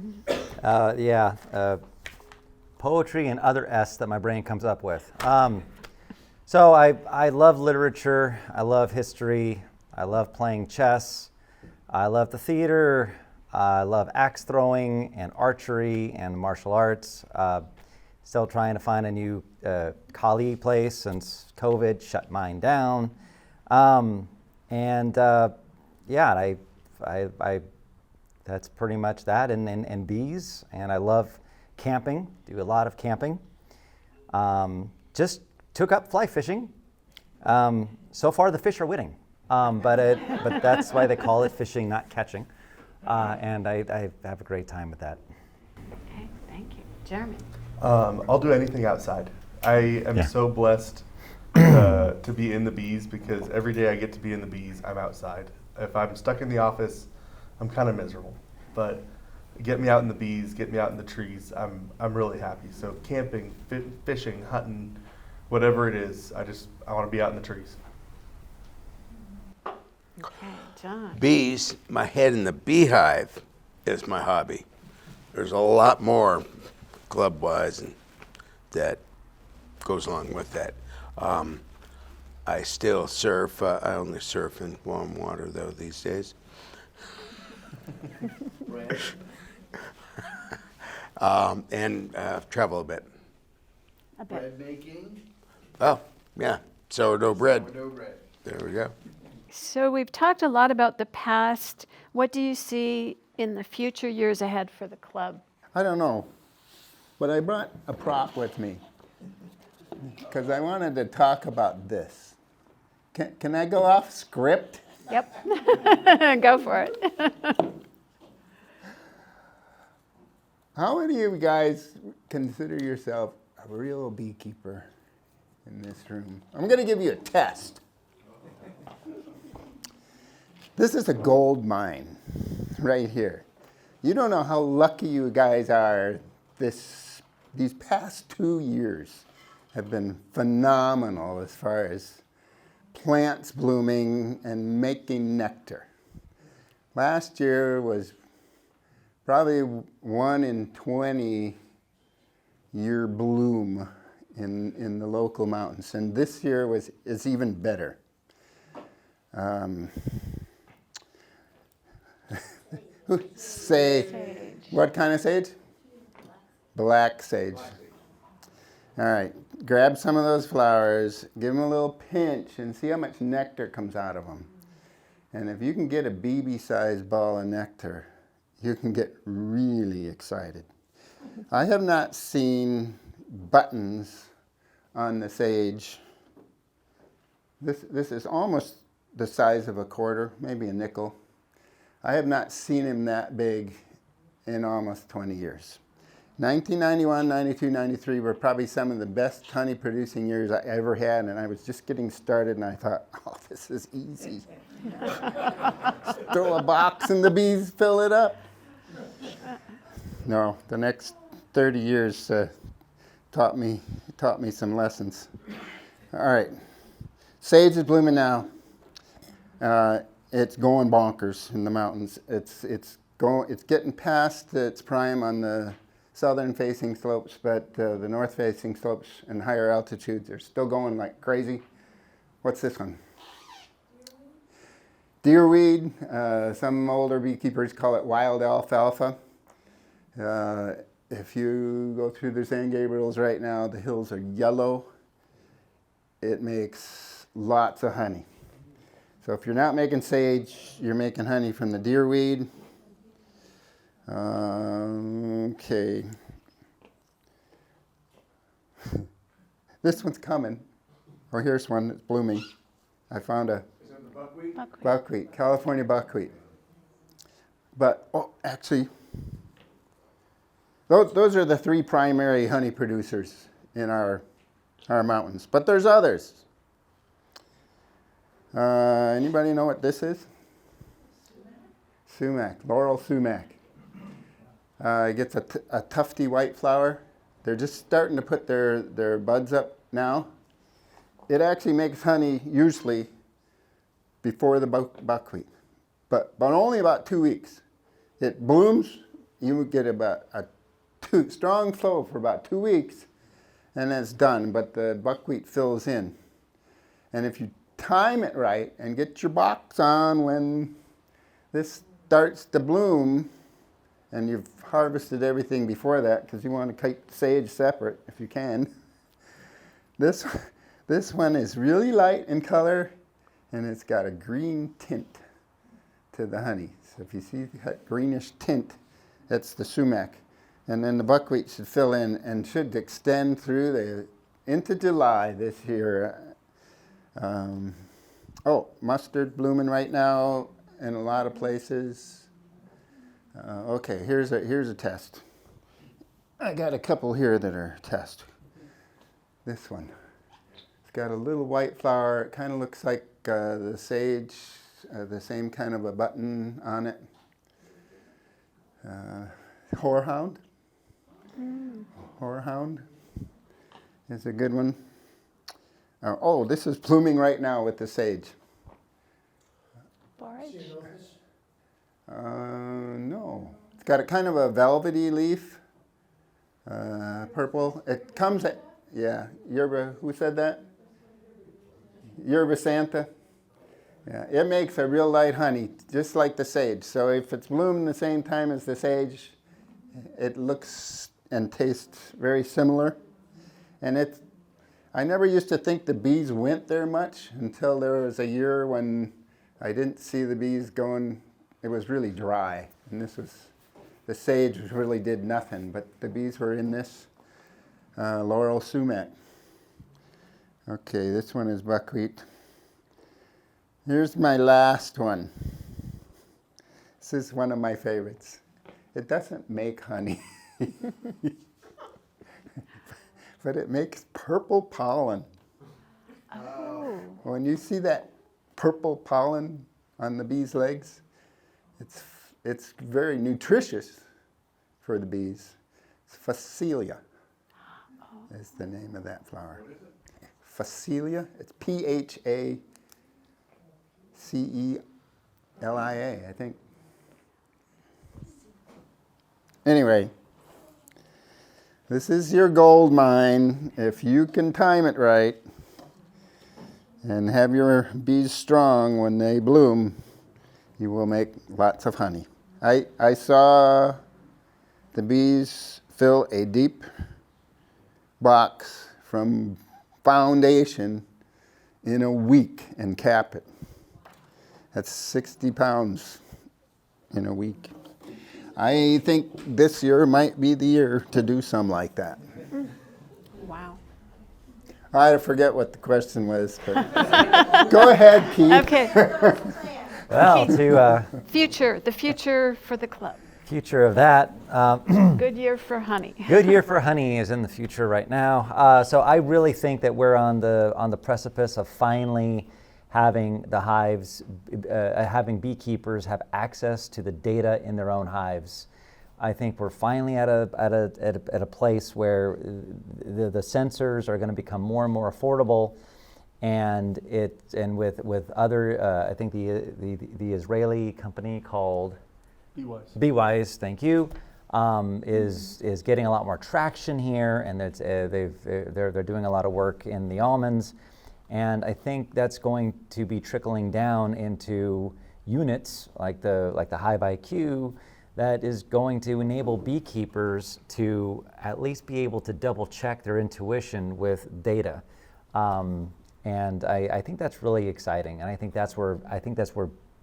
Poetry and other S that my brain comes up with. So I love literature, I love history, I love playing chess, I love the theater, I love axe throwing and archery and martial arts. Still trying to find a new Kali place since COVID shut mine down. I that's pretty much that, and bees, and I love camping, do a lot of camping. Just took up fly fishing. So far the fish are winning, but that's why they call it fishing, not catching. And I have a great time with that. Okay, thank you. Jeremy? I'll do anything outside. I am so blessed to be in the bees, because every day I get to be in the bees, I'm outside. If I'm stuck in the office, I'm kind of miserable. But get me out in the bees, get me out in the trees, I'm really happy. So camping, fishing, hunting, whatever it is, I want to be out in the trees. Okay, John? Bees, my head in the beehive is my hobby. There's a lot more club-wise and that goes along with that. I still surf. I only surf in warm water, though, these days. And travel a bit. A bit. Bread making, Oh, yeah, sourdough bread. sourdough bread. There we go. So we've talked a lot about the past. What do you see in the future years ahead for the club? I don't know, but I brought a prop with me because I wanted to talk about this. Can I go off script? Yep. Go for it. How many of you guys consider yourself a real beekeeper in this room? I'm going to give you a test. This is a gold mine right here. You don't know how lucky you guys are. These past 2 years have been phenomenal as far as plants blooming and making nectar. Last year was probably 1 in 20 year bloom in the local mountains, and this year is even better. Sage. What kind of sage? Black sage. All right, grab some of those flowers, give them a little pinch, and see how much nectar comes out of them. And if you can get a BB-sized ball of nectar, you can get really excited. I have not seen buttons on the sage. This is almost the size of a quarter, maybe a nickel. I have not seen him that big in almost 20 years. 1991, 92, 93 were probably some of the best honey producing years I ever had, and I was just getting started and I thought, oh, this is easy. Throw a box and the bees fill it up. No, the next 30 years taught me some lessons. All right, sage is blooming now. It's going bonkers in the mountains. It's getting past its prime on the southern facing slopes, but the north facing slopes and higher altitudes are still going like crazy. What's this one? Deerweed. Some older beekeepers call it wild alfalfa. If you go through the San Gabriels right now, the hills are yellow. It makes lots of honey. So if you're not making sage, you're making honey from the deerweed. Okay. This one's coming. Oh, here's one that's blooming. I found a buckwheat, California buckwheat. But, oh, actually, those are the three primary honey producers in our mountains. But there's others. Anybody know what this is? Sumac, laurel sumac. It gets a tufty white flower. They're just starting to put their buds up now. It actually makes honey usually before the buckwheat, but only about 2 weeks. It blooms, you get about a strong flow for about 2 weeks, and then it's done, but the buckwheat fills in. And if you time it right and get your box on when this starts to bloom, and you've harvested everything before that because you want to keep sage separate if you can. This one is really light in color, and it's got a green tint to the honey. So if you see that greenish tint, that's the sumac. And then the buckwheat should fill in and should extend through into July this year. Mustard blooming right now in a lot of places. Okay, here's a test. I got a couple here that are test. This one. It's got a little white flower. It kind of looks like the sage, the same kind of a button on it. Horehound. Horehound is a good one. This is blooming right now with the sage. Borage? No. It's got a kind of a velvety leaf, purple. It comes at, yerba, who said that? Yerba Santa. Yeah, it makes a real light honey, just like the sage. So if it's blooming the same time as the sage, it looks and tastes very similar. And I never used to think the bees went there much until there was a year when I didn't see the bees going. It was really dry, and the sage really did nothing, but the bees were in this laurel sumac. Okay, this one is buckwheat. Here's my last one. This is one of my favorites. It doesn't make honey, but it makes purple pollen. Oh. When you see that purple pollen on the bees' legs, it's very nutritious for the bees. It's Phacelia is the name of that flower. Phacelia. It's Phacelia, I think. Anyway, this is your gold mine. If you can time it right and have your bees strong when they bloom, you will make lots of honey. I saw the bees fill a deep box from foundation in a week and cap it. That's 60 pounds in a week. I think this year might be the year to do some like that. Wow. I forget what the question was, but go ahead, Keith. Okay. Well, to The future for the club. future of that, Good year for honey. good year for honey is in the future right now. So I really think that we're on the precipice of finally having the hives, having beekeepers have access to the data in their own hives. I think we're finally at a place where the sensors are going to become more and more affordable, and with other I think the Israeli company called Beewise, thank you, is getting a lot more traction here, and they're doing a lot of work in the almonds, and I think that's going to be trickling down into units like the Hive IQ that is going to enable beekeepers to at least be able to double check their intuition with data, and I think that's really exciting, and I think that's where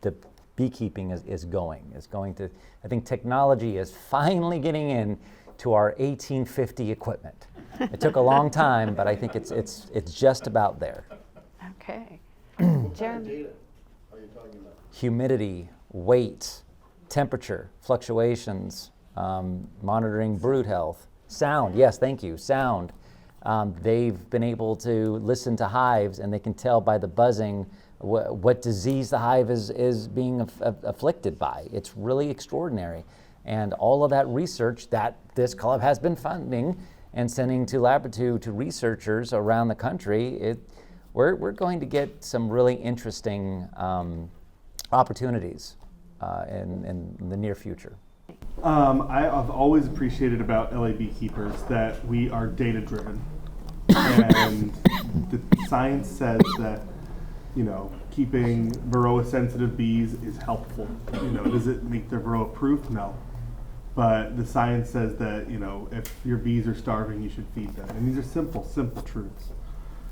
the beekeeping is going. I think technology is finally getting in to our 1850 equipment. It took a long time, but I think it's just about there. Okay. Jeremy. Humidity, weight, temperature, fluctuations, monitoring brood health, sound. Yes, thank you. Sound. They've been able to listen to hives, and they can tell by the buzzing what disease the hive is being afflicted by. It's really extraordinary. And all of that research that this club has been funding and sending to researchers around the country, we're going to get some really interesting opportunities in the near future. I've always appreciated about LA Beekeepers that we are data driven, and the science says that keeping varroa sensitive bees is helpful. Does it make their varroa proof? No. But the science says that if your bees are starving, you should feed them, and these are simple truths.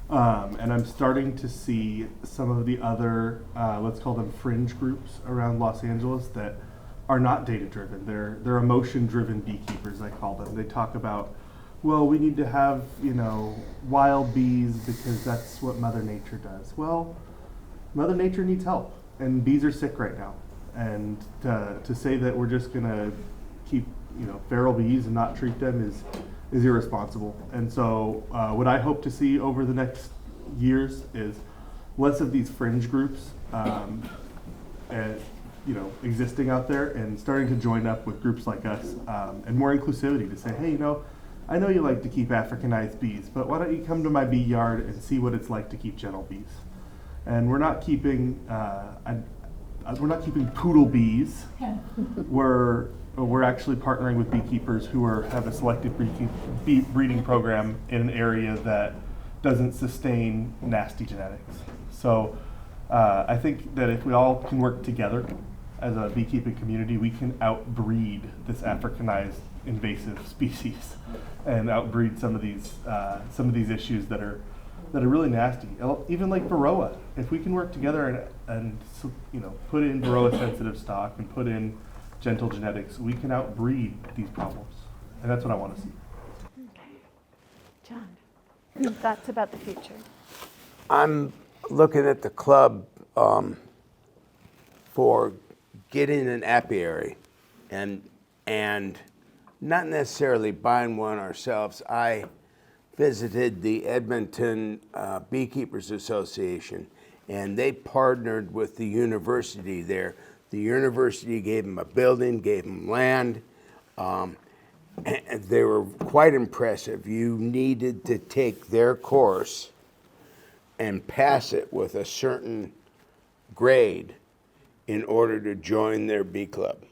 And I'm starting to see some of the other, let's call them fringe groups around Los Angeles that are not data-driven. They're emotion-driven beekeepers, I call them. They talk about, well, we need to have, wild bees because that's what Mother Nature does. Well, Mother Nature needs help, and bees are sick right now. And to say that we're just gonna keep, feral bees and not treat them is irresponsible. And so what I hope to see over the next years is less of these fringe groups existing out there, and starting to join up with groups like us, and more inclusivity to say, hey, I know you like to keep Africanized bees, but why don't you come to my bee yard and see what it's like to keep gentle bees? And we're not keeping poodle bees. We're actually partnering with beekeepers who have a selective breeding program in an area that doesn't sustain nasty genetics. So I think that if we all can work together as a beekeeping community, we can outbreed this Africanized invasive species and outbreed some of these issues that are really nasty. Even like varroa. If we can work together and put in varroa sensitive stock and put in gentle genetics, we can outbreed these problems, and that's what I want to see. Okay. John, thoughts about the future? I'm looking at the club for getting an apiary, and not necessarily buying one ourselves. I visited the Edmonton Beekeepers Association, and they partnered with the university there. The university gave them a building, gave them land, and they were quite impressive. You needed to take their course and pass it with a certain grade in order to join their bee club.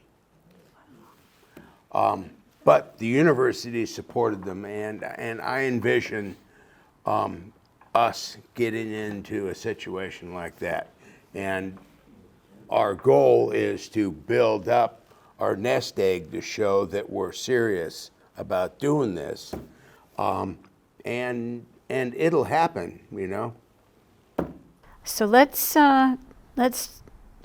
But the university supported them, and I envision us getting into a situation like that. And our goal is to build up our nest egg to show that we're serious about doing this, and it'll happen, So let's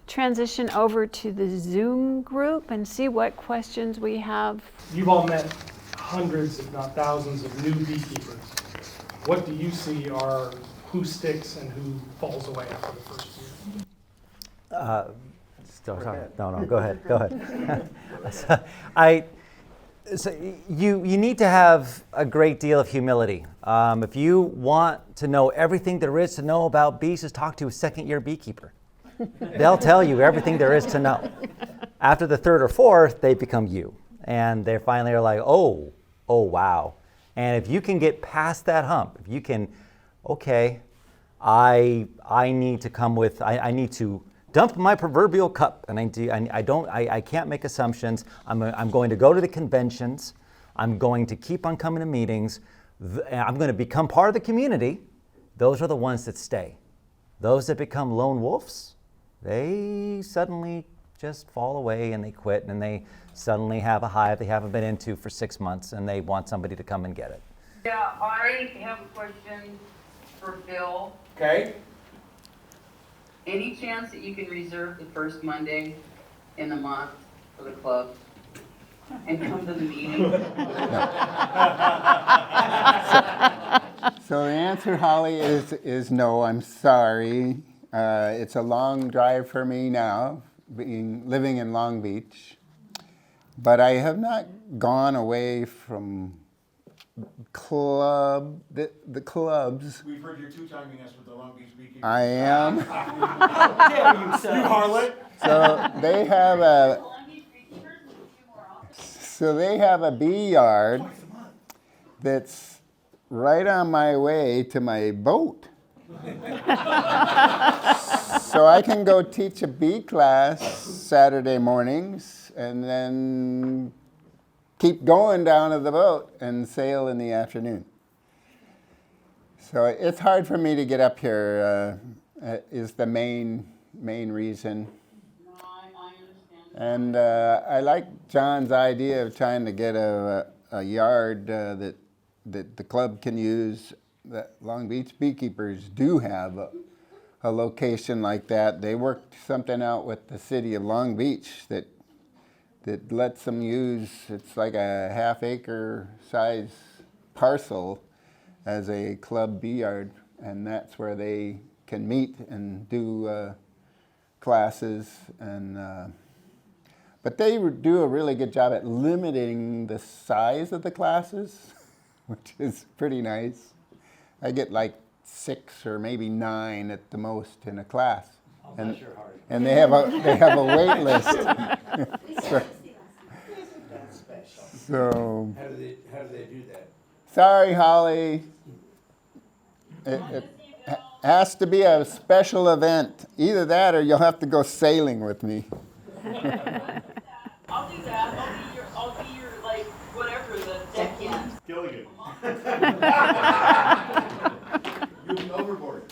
transition over to the Zoom group and see what questions we have. You've all met hundreds, if not thousands, of new beekeepers. What do you see are who sticks and who falls away after the first year? No, go ahead. So you need to have a great deal of humility. If you want to know everything there is to know about bees, just talk to a second-year beekeeper. They'll tell you everything there is to know. After the third or fourth, they become you. And they finally are like, oh, wow. And if you can get past that hump, if you can, okay, I need to come with, I need to dump my proverbial cup, and I can't make assumptions. I'm going to go to the conventions. I'm going to keep on coming to meetings. I'm going to become part of the community. Those are the ones that stay. Those that become lone wolves, they suddenly just fall away and they quit, and they suddenly have a hive they haven't been into for 6 months, and they want somebody to come and get it. Yeah, I have a question for Bill. Okay. Any chance that you can reserve the first Monday in the month for the club and come to the meeting? So the answer, Holly, is no. I'm sorry. It's a long drive for me now, living in Long Beach. But I have not gone away from the clubs. We've heard you're two-timing us with the Long Beach Beekeepers. I am. You harlot! So they have a bee yard that's right on my way to my boat. So I can go teach a bee class Saturday mornings and then keep going down to the boat and sail in the afternoon. So it's hard for me to get up here, is the main reason. No, I understand. And I like John's idea of trying to get a yard that the club can use. That Long Beach Beekeepers do have a location like that. They worked something out with the city of Long Beach that lets them use, it's like a half-acre size parcel as a club bee yard, and that's where they can meet and do classes. And but they do a really good job at limiting the size of the classes, which is pretty nice. I get like 6 or maybe 9 at the most in a class, and they have a wait list. So How do they do that? sorry, Holly. It has to be a special event. Either that, or you'll have to go sailing with me. I'll do that. I'll be your like whatever the deck end. Gilligan. You're overboard.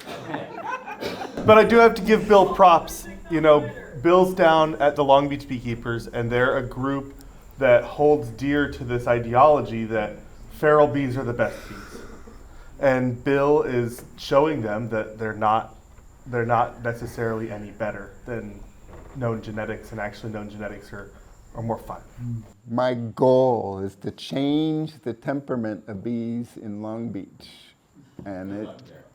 But I do have to give Bill props. You know, Bill's down at the Long Beach Beekeepers, and they're a group that holds dear to this ideology that feral bees are the best bees. And Bill is showing them that they're not necessarily any better than known genetics, and actually known genetics are more fun. My goal is to change the temperament of bees in Long Beach, and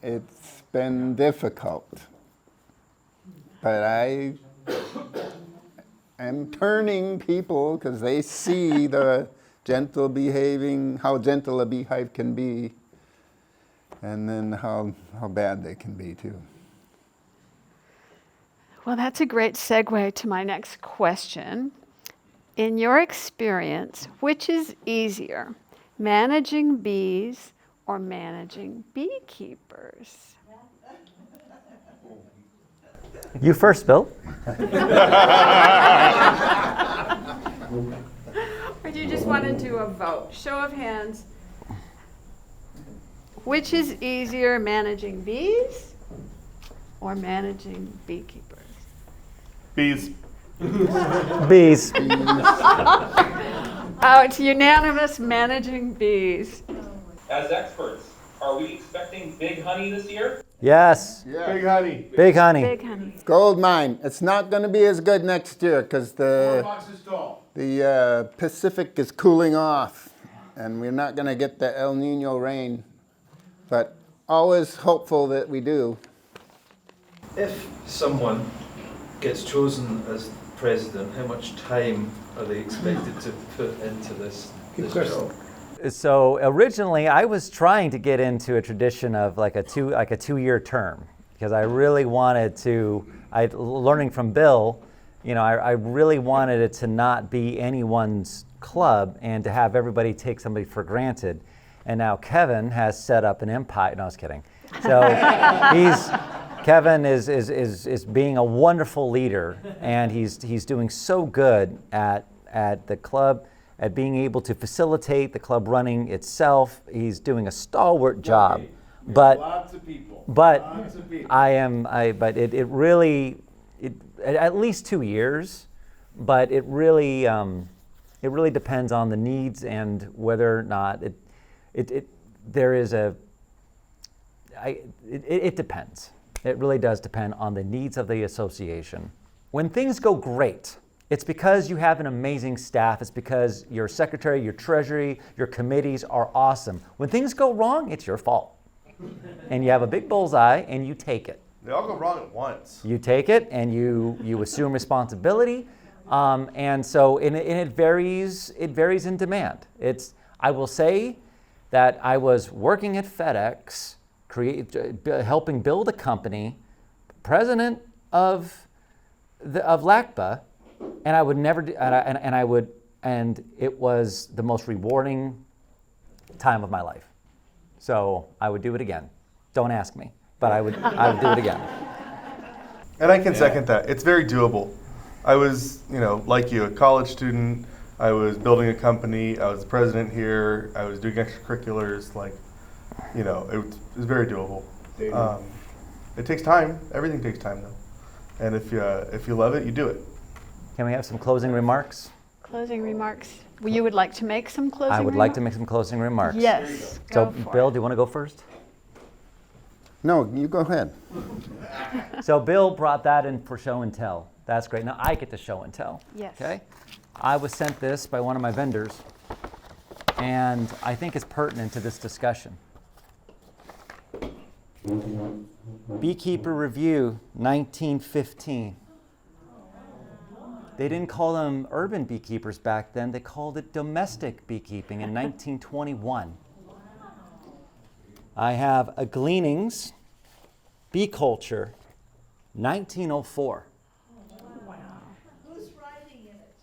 it's been difficult. But I am turning people because they see the gentle behaving, how gentle a beehive can be, and then how bad they can be too. Well, that's a great segue to my next question. In your experience, which is easier, managing bees or managing beekeepers? You first, Bill. Or do you just want to do a vote? Show of hands. Which is easier, managing bees or managing beekeepers? Bees. Bees. Oh, it's unanimous, managing bees. As experts, Are we expecting big honey this year? Yes. Big honey. Big honey. Big honey. Gold mine. It's not going to be as good next year because the Pacific is cooling off, and we're not going to get the El Nino rain. But always hopeful that we do. If someone gets chosen as president, how much time are they expected to put into this job? So originally, I was trying to get into a tradition of like a 2-year term because I really wanted to. Learning from Bill, I really wanted it to not be anyone's club and to have everybody take somebody for granted. And now Kevin has set up an empire. No, I was kidding. So Kevin is being a wonderful leader, and he's doing so good at the club, at being able to facilitate the club running itself. He's doing a stalwart job. But Lots of people. But Lots of people. but it really at least 2 years. But it really depends on the needs and whether or not it depends. It really does depend on the needs of the association. When things go great, it's because you have an amazing staff. It's because your secretary, your treasury, your committees are awesome. When things go wrong, it's your fault. And you have a big bullseye and you take it. They all go wrong at once. You take it and you assume responsibility. And it varies in demand. I will say that I was working at FedEx, helping build a company, president of LACBA, and I would never do, and it was the most rewarding time of my life. So I would do it again. Don't ask me, but I would do it again. And I can second that. It's very doable. I was, like you, a college student. I was building a company. I was the president here. I was doing extracurriculars. It was very doable. It takes time. Everything takes time, though. And if you love it, you do it. Can we have some closing remarks? Closing remarks. You would like to make some closing remarks? I would like to make some closing remarks. Yes. So, Bill, do you want to go first? No, you go ahead. So Bill brought that in for show and tell. That's great. Now I get to show and tell. Yes. Okay. I was sent this by one of my vendors, and I think it's pertinent to this discussion. Beekeeper Review, 1915. They didn't call them urban beekeepers back then. They called it domestic beekeeping in 1921. I have a Gleanings, Bee Culture, 1904. Wow. Who's writing in it?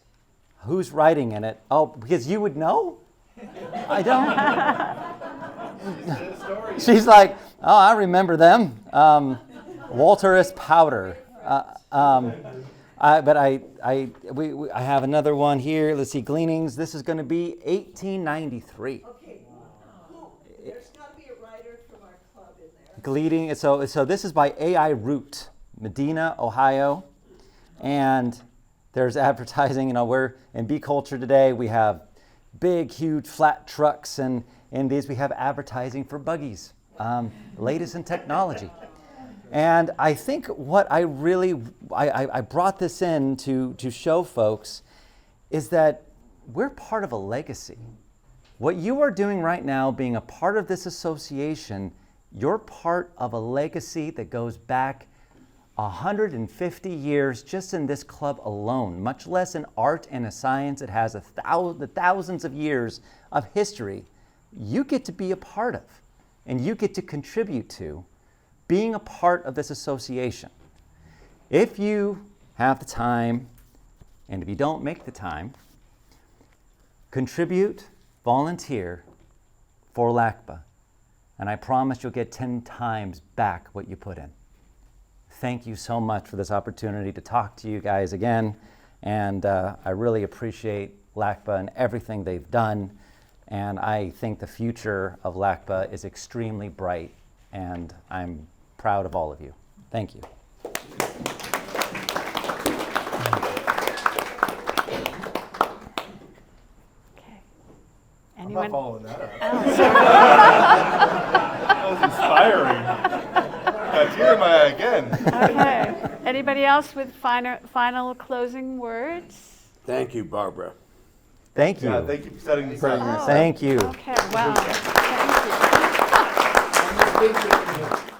Who's writing in it? Oh, because you would know? I don't. She's like, oh, I remember them. Walters Powder. I have another one here. Let's see, Gleanings. This is going to be 1893. Okay. There's got to be a writer from our club in there. Gleaning. So this is by A.I. Root, Medina, Ohio, and there's advertising. We're in bee culture today. We have big, huge, flat trucks, and in these we have advertising for buggies, latest in technology. And I think what I brought this in to show folks is that we're part of a legacy. What you are doing right now, being a part of this association, you're part of a legacy that goes back 150 years just in this club alone, much less in art and in science. It has thousands of years of history you get to be a part of, and you get to contribute to being a part of this association. If you have the time, and if you don't make the time, contribute, volunteer for LACBA, and I promise you'll get 10 times back what you put in. Thank you so much for this opportunity to talk to you guys again, and I really appreciate LACBA and everything they've done, and I think the future of LACBA is extremely bright, and I'm proud of all of you. Thank you. Okay. I'm not Anyone? following that up. inspiring. Got a tear in my eye again. Okay. Anybody else with final closing words? Thank you, Barbara. Thank you. Yeah, thank you for setting this up. Oh, Thank you. Okay, wow. Thank you.